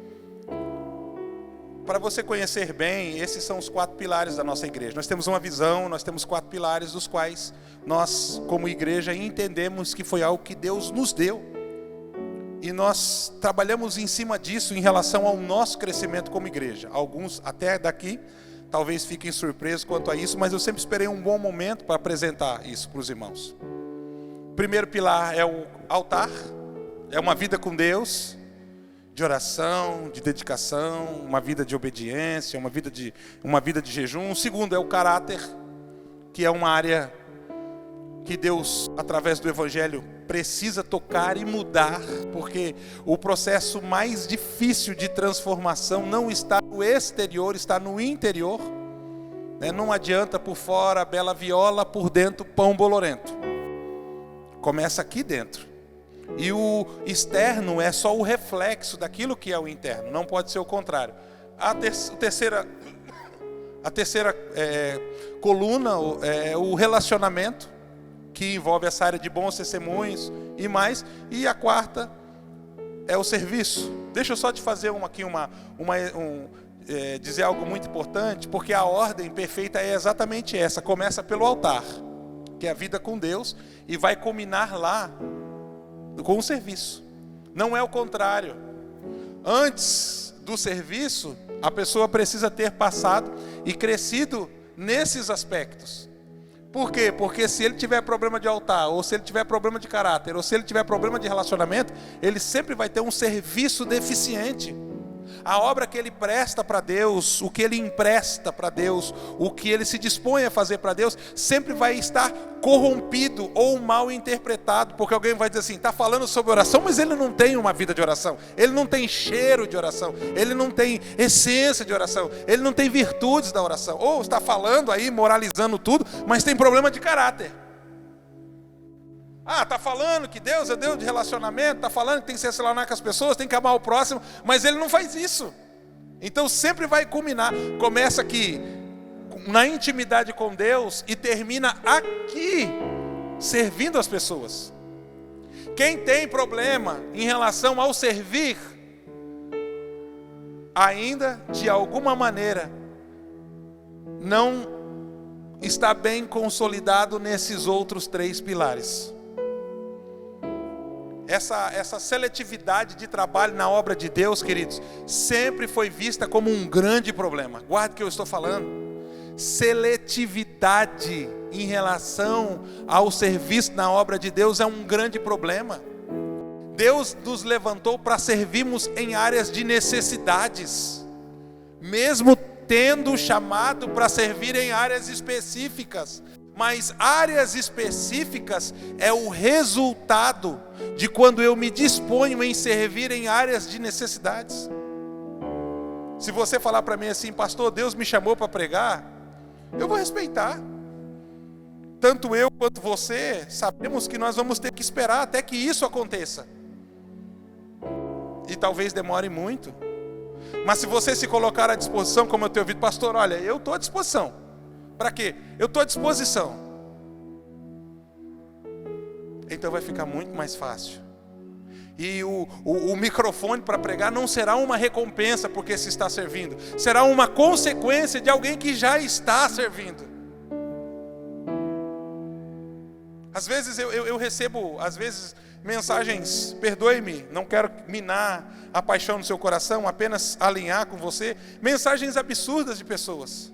Para você conhecer bem, esses são os 4 pilares da nossa igreja. Nós temos uma visão, nós temos 4 pilares, dos quais nós, como igreja, entendemos que foi algo que Deus nos deu. E nós trabalhamos em cima disso em relação ao nosso crescimento como igreja. Alguns até daqui talvez fiquem surpresos quanto a isso, mas eu sempre esperei um bom momento para apresentar isso para os irmãos. O primeiro pilar é o altar, é uma vida com Deus, de oração, de dedicação, uma vida de obediência, uma vida de jejum. O segundo é o caráter, que é uma área que Deus, através do Evangelho, precisa tocar e mudar, porque o processo mais difícil de transformação não está no exterior, está no interior. Não adianta por fora bela viola, por dentro pão bolorento. Começa aqui dentro. E o externo é só o reflexo daquilo que é o interno, não pode ser o contrário. A terceira coluna é o relacionamento, que envolve essa área de bons testemunhos e mais. E a quarta é o serviço. Deixa eu só te fazer dizer algo muito importante, porque a ordem perfeita é exatamente essa. Começa pelo altar, que é a vida com Deus, e vai culminar lá com o serviço. Não é o contrário. Antes do serviço, a pessoa precisa ter passado e crescido nesses aspectos. Por quê? Porque se ele tiver problema de altar, ou se ele tiver problema de caráter, ou se ele tiver problema de relacionamento, ele sempre vai ter um serviço deficiente. A obra que ele presta para Deus, o que ele empresta para Deus, o que ele se dispõe a fazer para Deus, sempre vai estar corrompido ou mal interpretado, porque alguém vai dizer assim: está falando sobre oração, mas ele não tem uma vida de oração, ele não tem cheiro de oração, ele não tem essência de oração, ele não tem virtudes da oração. Ou está falando aí, moralizando tudo, mas tem problema de caráter. Ah, está falando que Deus é Deus de relacionamento, está falando que tem que se relacionar com as pessoas, tem que amar o próximo, mas Ele não faz isso. Então sempre vai culminar, começa aqui, na intimidade com Deus, e termina aqui, servindo as pessoas. Quem tem problema em relação ao servir, ainda de alguma maneira, não está bem consolidado nesses outros 3 pilares. Essa seletividade de trabalho na obra de Deus, queridos, sempre foi vista como um grande problema. Guarde o que eu estou falando. Seletividade em relação ao serviço na obra de Deus é um grande problema. Deus nos levantou para servirmos em áreas de necessidades, mesmo tendo chamado para servir em áreas específicas. Mas áreas específicas é o resultado de quando eu me disponho em servir em áreas de necessidades. Se você falar para mim assim, pastor, Deus me chamou para pregar, eu vou respeitar. Tanto eu quanto você sabemos que nós vamos ter que esperar até que isso aconteça. E talvez demore muito. Mas se você se colocar à disposição, como eu tenho ouvido, pastor, olha, eu estou à disposição. Para quê? Eu estou à disposição. Então vai ficar muito mais fácil. E o microfone para pregar não será uma recompensa porque se está servindo. Será uma consequência de alguém que já está servindo. Às vezes eu recebo, mensagens, perdoe-me, não quero minar a paixão no seu coração, apenas alinhar com você, mensagens absurdas de pessoas.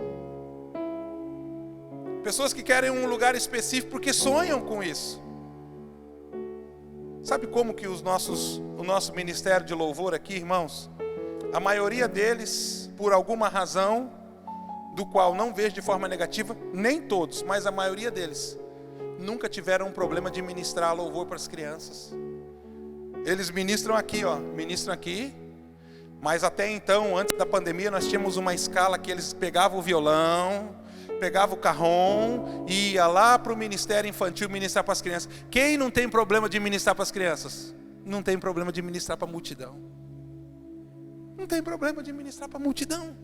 Pessoas que querem um lugar específico porque sonham com isso. Sabe como que o nosso ministério de louvor aqui, irmãos? A maioria deles, por alguma razão, do qual não vejo de forma negativa, nem todos, mas a maioria deles, nunca tiveram um problema de ministrar louvor para as crianças. Eles ministram aqui, mas até então, antes da pandemia, nós tínhamos uma escala que eles pegavam o violão, pegava o carrom e ia lá para o ministério infantil ministrar para as crianças. Quem não tem problema de ministrar para as crianças? Não tem problema de ministrar para a multidão. Não tem problema de ministrar para a multidão.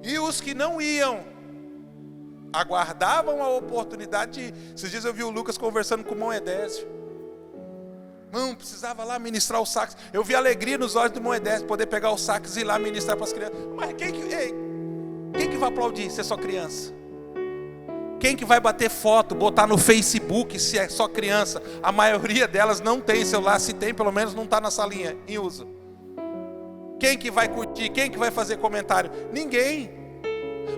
E os que não iam, aguardavam a oportunidade. Esses dias eu vi o Lucas conversando com o irmão Edésio. Não, precisava lá ministrar o sax. Eu vi alegria nos olhos do irmão Edésio, poder pegar o sax e ir lá ministrar para as crianças. Mas quem que vai aplaudir se é só criança? Quem que vai bater foto, botar no Facebook se é só criança? A maioria delas não tem celular, se tem pelo menos não está na salinha em uso. Quem que vai curtir? Quem que vai fazer comentário? Ninguém.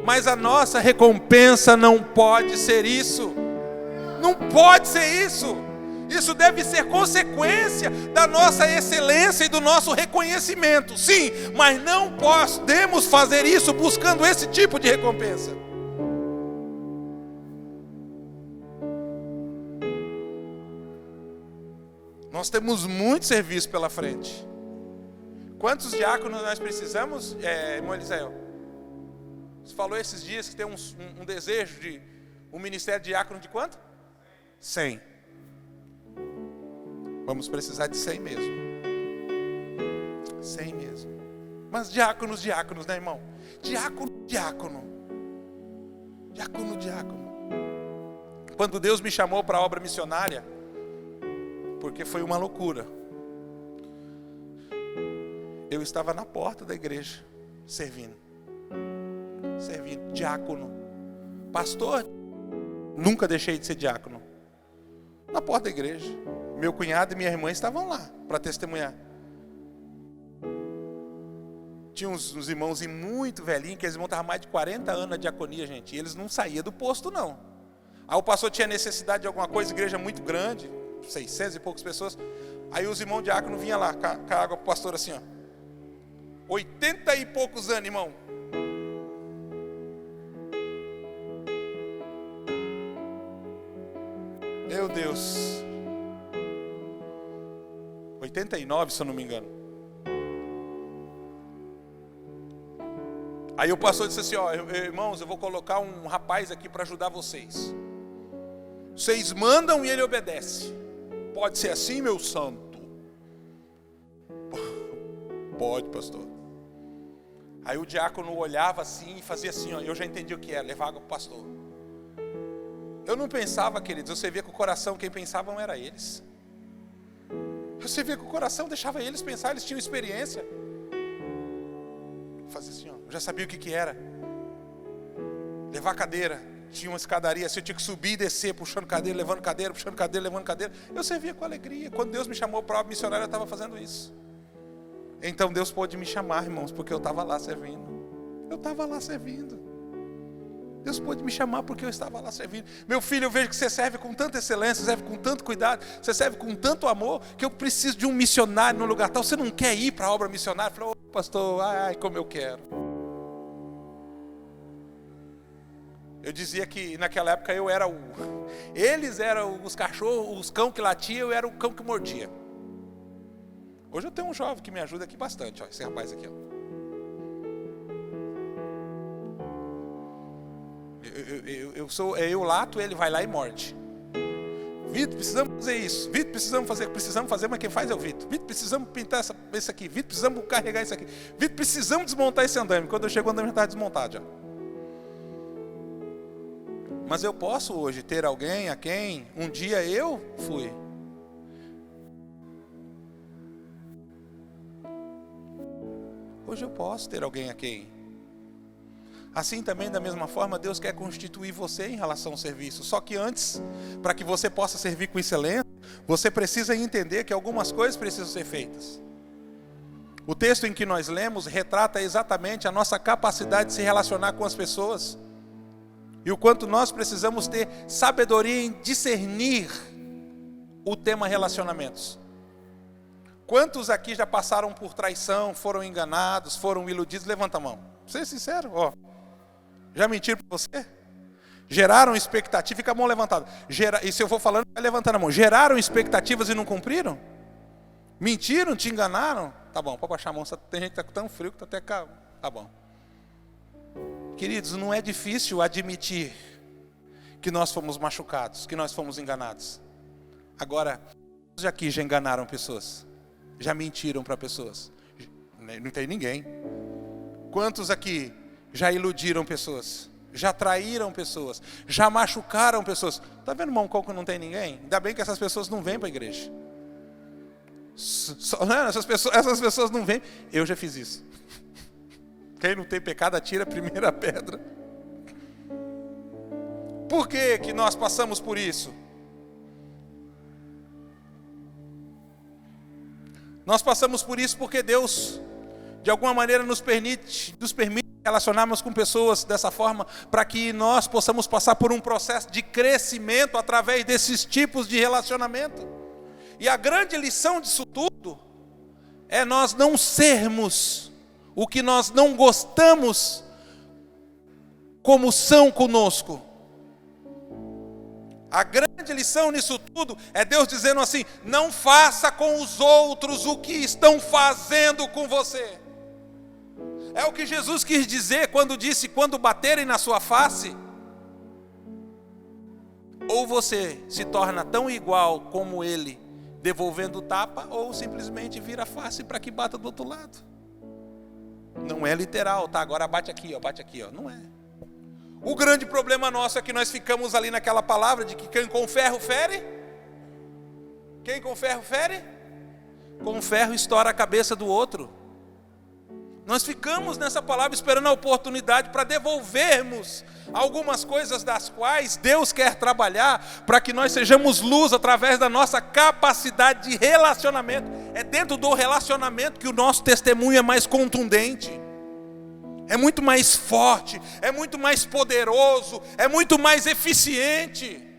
Mas a nossa recompensa não pode ser isso. Não pode ser isso. Isso deve ser consequência da nossa excelência e do nosso reconhecimento. Sim, mas não podemos fazer isso buscando esse tipo de recompensa. Nós temos muito serviço pela frente. Quantos diáconos nós precisamos, irmão Elisael? Você falou esses dias que tem um desejo de um ministério de diácono de quanto? 100. Vamos precisar de 100 mesmo. 100 mesmo. Mas diáconos, né, irmão? Diácono. Quando Deus me chamou para a obra missionária, porque foi uma loucura, eu estava na porta da igreja, servindo. Diácono. Pastor, nunca deixei de ser diácono. Na porta da igreja. Meu cunhado e minha irmã estavam lá para testemunhar. Tinha uns irmãos muito velhinhos, que eles estavam mais de 40 anos na diaconia, gente. E eles não saíam do posto, não. Aí o pastor tinha necessidade de alguma coisa, igreja muito grande, 600 e poucas pessoas. Aí os irmãos diáconos vinham lá, com a água para o pastor assim, ó. 80 e poucos anos, irmão. Meu Deus. 89, se eu não me engano. Aí o pastor disse assim, ó, irmãos, eu vou colocar um rapaz aqui para ajudar vocês. Vocês mandam e ele obedece. Pode ser assim, meu santo? Pode, pastor. Aí o diácono olhava assim e fazia assim, ó, eu já entendi o que era, levava para o pastor. Eu não pensava, queridos, você via que o coração, quem pensavam era eles. Você via que o coração deixava eles pensar, eles tinham experiência. Fazia assim, ó, eu já sabia o que era. Levar a cadeira, tinha uma escadaria assim, eu tinha que subir e descer, puxando cadeira, levando cadeira, puxando cadeira, levando cadeira. Eu servia com alegria. Quando Deus me chamou para a obra missionária, eu estava fazendo isso. Então Deus pôde me chamar, irmãos, porque eu estava lá servindo. Eu estava lá servindo. Deus pôde me chamar porque eu estava lá servindo. Meu filho, eu vejo que você serve com tanta excelência, você serve com tanto cuidado, você serve com tanto amor, que eu preciso de um missionário no lugar tal. Você não quer ir para a obra missionária? Eu falei, ô pastor, ai, como eu quero. Eu dizia que naquela época eu era eles eram os cachorros, os cão que latiam, eu era o cão que mordia. Hoje eu tenho um jovem que me ajuda aqui bastante, ó, esse rapaz aqui, ó. Eu lato, ele vai lá e morde. Vitor, precisamos fazer isso. Vitor, precisamos fazer, mas quem faz é o Vitor. Vitor, precisamos pintar isso aqui. Vitor, precisamos carregar isso aqui. Vitor, precisamos desmontar esse andame. Quando eu chego, o andame já está desmontado já. Mas eu posso hoje ter alguém a quem um dia eu fui. Hoje eu posso ter alguém a quem. Assim também, da mesma forma, Deus quer constituir você em relação ao serviço. Só que antes, para que você possa servir com excelência, você precisa entender que algumas coisas precisam ser feitas. O texto em que nós lemos retrata exatamente a nossa capacidade de se relacionar com as pessoas. E o quanto nós precisamos ter sabedoria em discernir o tema relacionamentos. Quantos aqui já passaram por traição, foram enganados, foram iludidos? Levanta a mão. Ser sincero, ó. Já mentiram para você? Geraram expectativa, fica a mão levantada. E se eu for falando, vai levantando a mão. Geraram expectativas e não cumpriram? Mentiram, te enganaram? Tá bom, pode baixar a mão. Tem gente que está tão frio que está até calmo. Tá bom. Queridos, não é difícil admitir que nós fomos machucados, que nós fomos enganados. Agora, quantos aqui já enganaram pessoas? Já mentiram para pessoas? Não tem ninguém. Quantos aqui já iludiram pessoas? Já traíram pessoas? Já machucaram pessoas? Está vendo, irmão, como não tem ninguém? Ainda bem que essas pessoas não vêm para a igreja. Essas pessoas não vêm. Eu já fiz isso. Quem não tem pecado, atira a primeira pedra. Por que nós passamos por isso? Nós passamos por isso porque Deus, de alguma maneira, nos permite relacionarmos com pessoas dessa forma, para que nós possamos passar por um processo de crescimento através desses tipos de relacionamento. E a grande lição disso tudo é nós não sermos o que nós não gostamos como são conosco. A grande lição nisso tudo é Deus dizendo assim: não faça com os outros o que estão fazendo com você. É o que Jesus quis dizer quando disse: quando baterem na sua face, ou você se torna tão igual como ele, devolvendo o tapa, ou simplesmente vira a face para que bata do outro lado. Não é literal, tá? Agora bate aqui, ó. Não é. O grande problema nosso é que nós ficamos ali naquela palavra de que quem com ferro fere. Quem com ferro fere? Com ferro estoura a cabeça do outro. Nós ficamos nessa palavra esperando a oportunidade para devolvermos algumas coisas das quais Deus quer trabalhar para que nós sejamos luz através da nossa capacidade de relacionamento. É dentro do relacionamento que o nosso testemunho é mais contundente, é muito mais forte, é muito mais poderoso, é muito mais eficiente.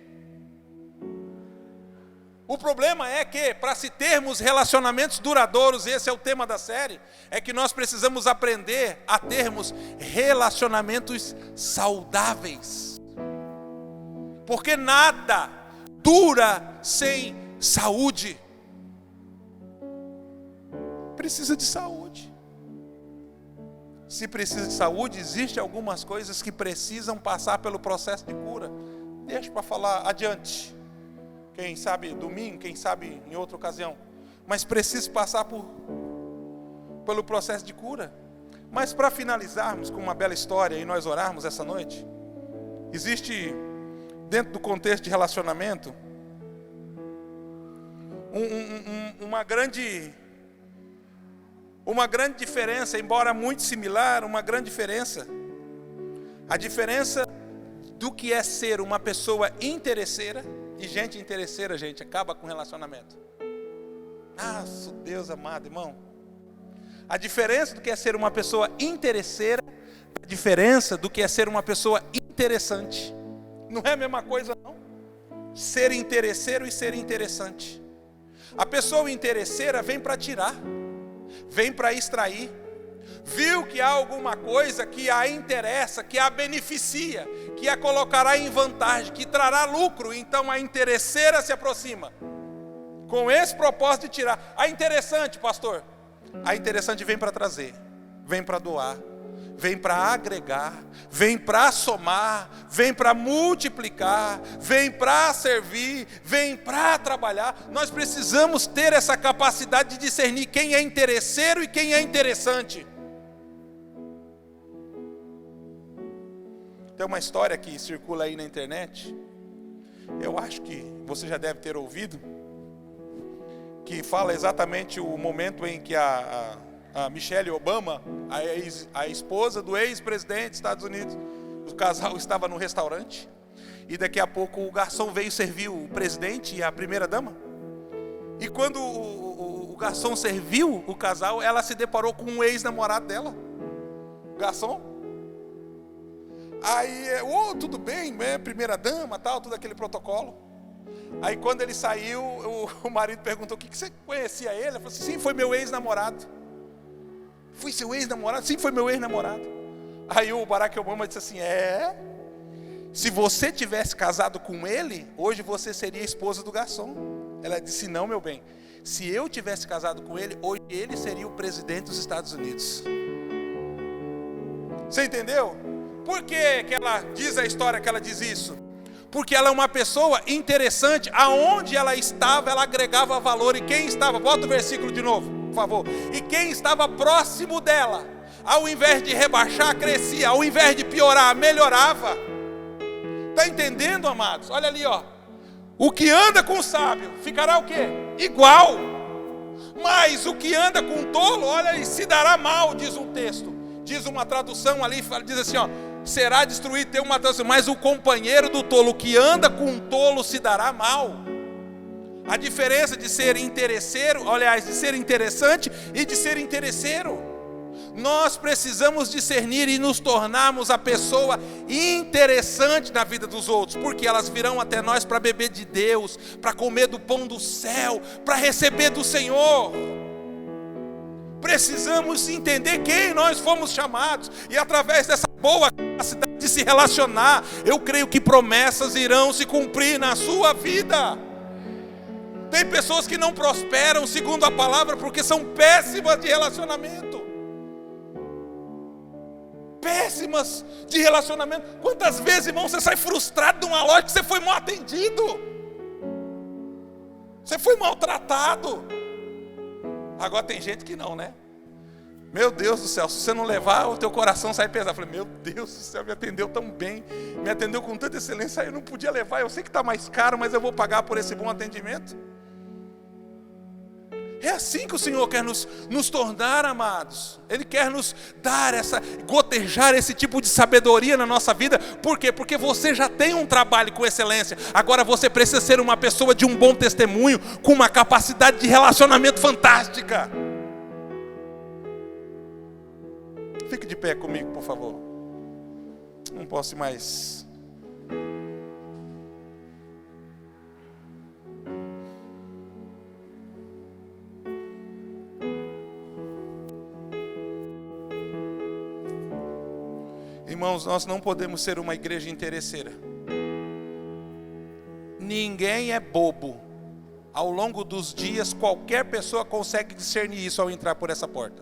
O problema é que, para se termos relacionamentos duradouros, esse é o tema da série, é que nós precisamos aprender a termos relacionamentos saudáveis. Porque nada dura sem saúde. Precisa de saúde. Se precisa de saúde, existem algumas coisas que precisam passar pelo processo de cura. Deixa para falar adiante. Quem sabe domingo, quem sabe em outra ocasião. Mas preciso passar pelo processo de cura. Mas para finalizarmos com uma bela história e nós orarmos essa noite, existe, dentro do contexto de relacionamento, uma grande diferença, embora muito similar, uma grande diferença. A diferença do que é ser uma pessoa interesseira, e gente interesseira, gente, acaba com relacionamento. Nossa, Deus amado, irmão. A diferença do que é ser uma pessoa interesseira, a diferença do que é ser uma pessoa interessante. Não é a mesma coisa, não. Ser interesseiro e ser interessante. A pessoa interesseira vem para tirar, vem para extrair. Viu que há alguma coisa que a interessa, que a beneficia, que a colocará em vantagem, que trará lucro, então a interesseira se aproxima. Com esse propósito de tirar. A interessante, pastor, a interessante vem para trazer, vem para doar, vem para agregar, vem para somar, vem para multiplicar, vem para servir, vem para trabalhar. Nós precisamos ter essa capacidade de discernir quem é interesseiro e quem é interessante. Tem uma história que circula aí na internet, eu acho que você já deve ter ouvido, que fala exatamente o momento em que a Michelle Obama, a esposa do ex-presidente dos Estados Unidos, o casal estava no restaurante, e daqui a pouco o garçom veio servir o presidente e a primeira-dama. E quando o garçom serviu o casal, ela se deparou com um ex-namorado dela, o garçom. Aí, tudo bem, né? Primeira-dama, tal, tudo aquele protocolo. Aí quando ele saiu, o marido perguntou: o que você conhecia ele? Ela falou assim: sim, foi meu ex-namorado. Foi seu ex-namorado? Sim, foi meu ex-namorado. Aí o Barack Obama disse assim: se você tivesse casado com ele, hoje você seria esposa do garçom. Ela disse: não, meu bem, se eu tivesse casado com ele, hoje ele seria o presidente dos Estados Unidos. Você entendeu? Por que ela diz a história que ela diz isso? Porque ela é uma pessoa interessante. Aonde ela estava, ela agregava valor. E quem estava, bota o versículo de novo, por favor. E quem estava próximo dela, ao invés de rebaixar, crescia. Ao invés de piorar, melhorava. Está entendendo, amados? Olha ali, ó. O que anda com o sábio ficará o quê? Igual. Mas o que anda com o tolo, olha aí, se dará mal, diz um texto. Diz uma tradução ali, diz assim, ó: será destruído, tem uma tradução, mas o companheiro do tolo, que anda com um tolo, se dará mal. A diferença de ser interesseiro, aliás, de ser interessante e de ser interesseiro. Nós precisamos discernir e nos tornarmos a pessoa interessante na vida dos outros, porque elas virão até nós para beber de Deus, para comer do pão do céu, para receber do Senhor. Precisamos entender quem nós fomos chamados, e através dessa boa capacidade de se relacionar, eu creio que promessas irão se cumprir na sua vida. Tem pessoas que não prosperam segundo a palavra porque são péssimas de relacionamento. Péssimas de relacionamento. Quantas vezes, irmão, você sai frustrado de uma loja que você foi mal atendido, você foi maltratado. Agora tem gente que não, né? Meu Deus do céu, se você não levar, o teu coração sai pesado. Eu falei: meu Deus do céu, me atendeu tão bem, me atendeu com tanta excelência, eu não podia levar. Eu sei que está mais caro, mas eu vou pagar por esse bom atendimento. É assim que o Senhor quer nos tornar, amados. Ele quer nos dar gotejar esse tipo de sabedoria na nossa vida. Por quê? Porque você já tem um trabalho com excelência. Agora você precisa ser uma pessoa de um bom testemunho, com uma capacidade de relacionamento fantástica. Fique de pé comigo, por favor. Não posso ir mais. Irmãos, nós não podemos ser uma igreja interesseira. Ninguém é bobo. Ao longo dos dias, qualquer pessoa consegue discernir isso ao entrar por essa porta.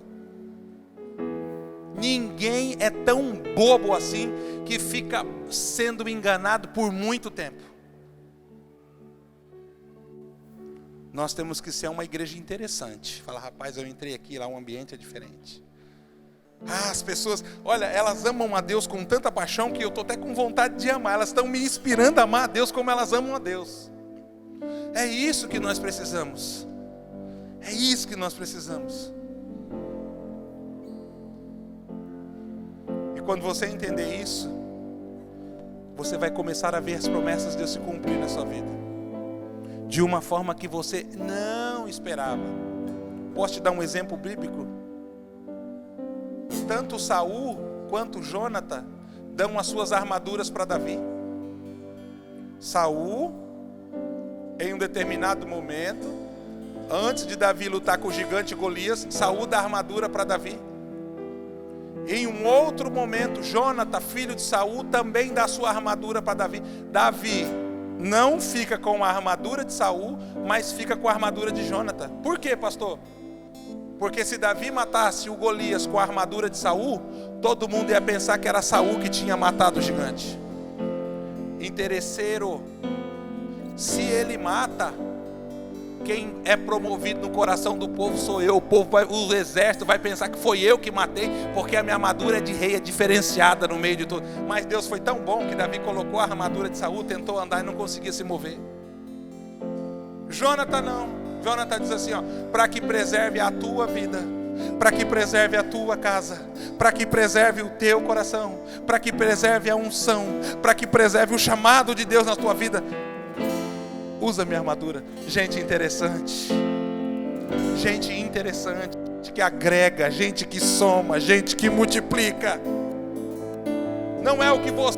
Ninguém é tão bobo assim que fica sendo enganado por muito tempo. Nós temos que ser uma igreja interessante. Fala, rapaz, eu entrei aqui, lá o ambiente é diferente. As pessoas, olha, elas amam a Deus com tanta paixão que eu estou até com vontade de amar. Elas estão me inspirando a amar a Deus como elas amam a Deus. É isso que nós precisamos. É isso que nós precisamos. E quando você entender isso, você vai começar a ver as promessas de Deus se cumprir na sua vida, de uma forma que você não esperava. Posso te dar um exemplo bíblico? Tanto Saul quanto Jônatan dão as suas armaduras para Davi. Saul, em um determinado momento, antes de Davi lutar com o gigante Golias, Saul dá a armadura para Davi. Em um outro momento, Jônatan, filho de Saul, também dá a sua armadura para Davi. Davi não fica com a armadura de Saul, mas fica com a armadura de Jônatan. Por quê, pastor? Porque se Davi matasse o Golias com a armadura de Saul, todo mundo ia pensar que era Saul que tinha matado o gigante. Interesseiro, se ele mata, quem é promovido no coração do povo sou eu. O exército vai pensar que foi eu que matei, porque a minha armadura é de rei, é diferenciada no meio de tudo. Mas Deus foi tão bom que Davi colocou a armadura de Saul, tentou andar e não conseguia se mover. Jônatan não. Jônatan diz assim, para que preserve a tua vida, para que preserve a tua casa, para que preserve o teu coração, para que preserve a unção, para que preserve o chamado de Deus na tua vida, usa minha armadura. Gente interessante, gente que agrega, gente que soma, gente que multiplica. Não é o que você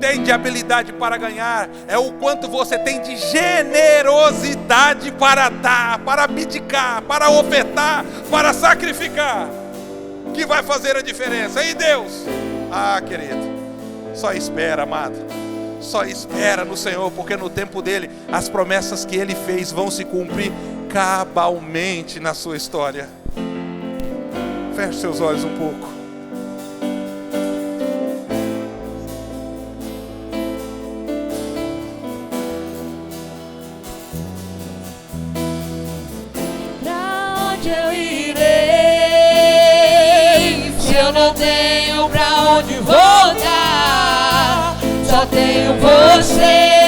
tem de habilidade para ganhar, é o quanto você tem de generosidade para dar, para abdicar, para ofertar, para sacrificar, que vai fazer a diferença. E Deus, querido, só espera, amado, só espera no Senhor, porque no tempo dele, as promessas que ele fez vão se cumprir cabalmente na sua história. Feche seus olhos um pouco. Eu não tenho pra onde voltar, só tenho você.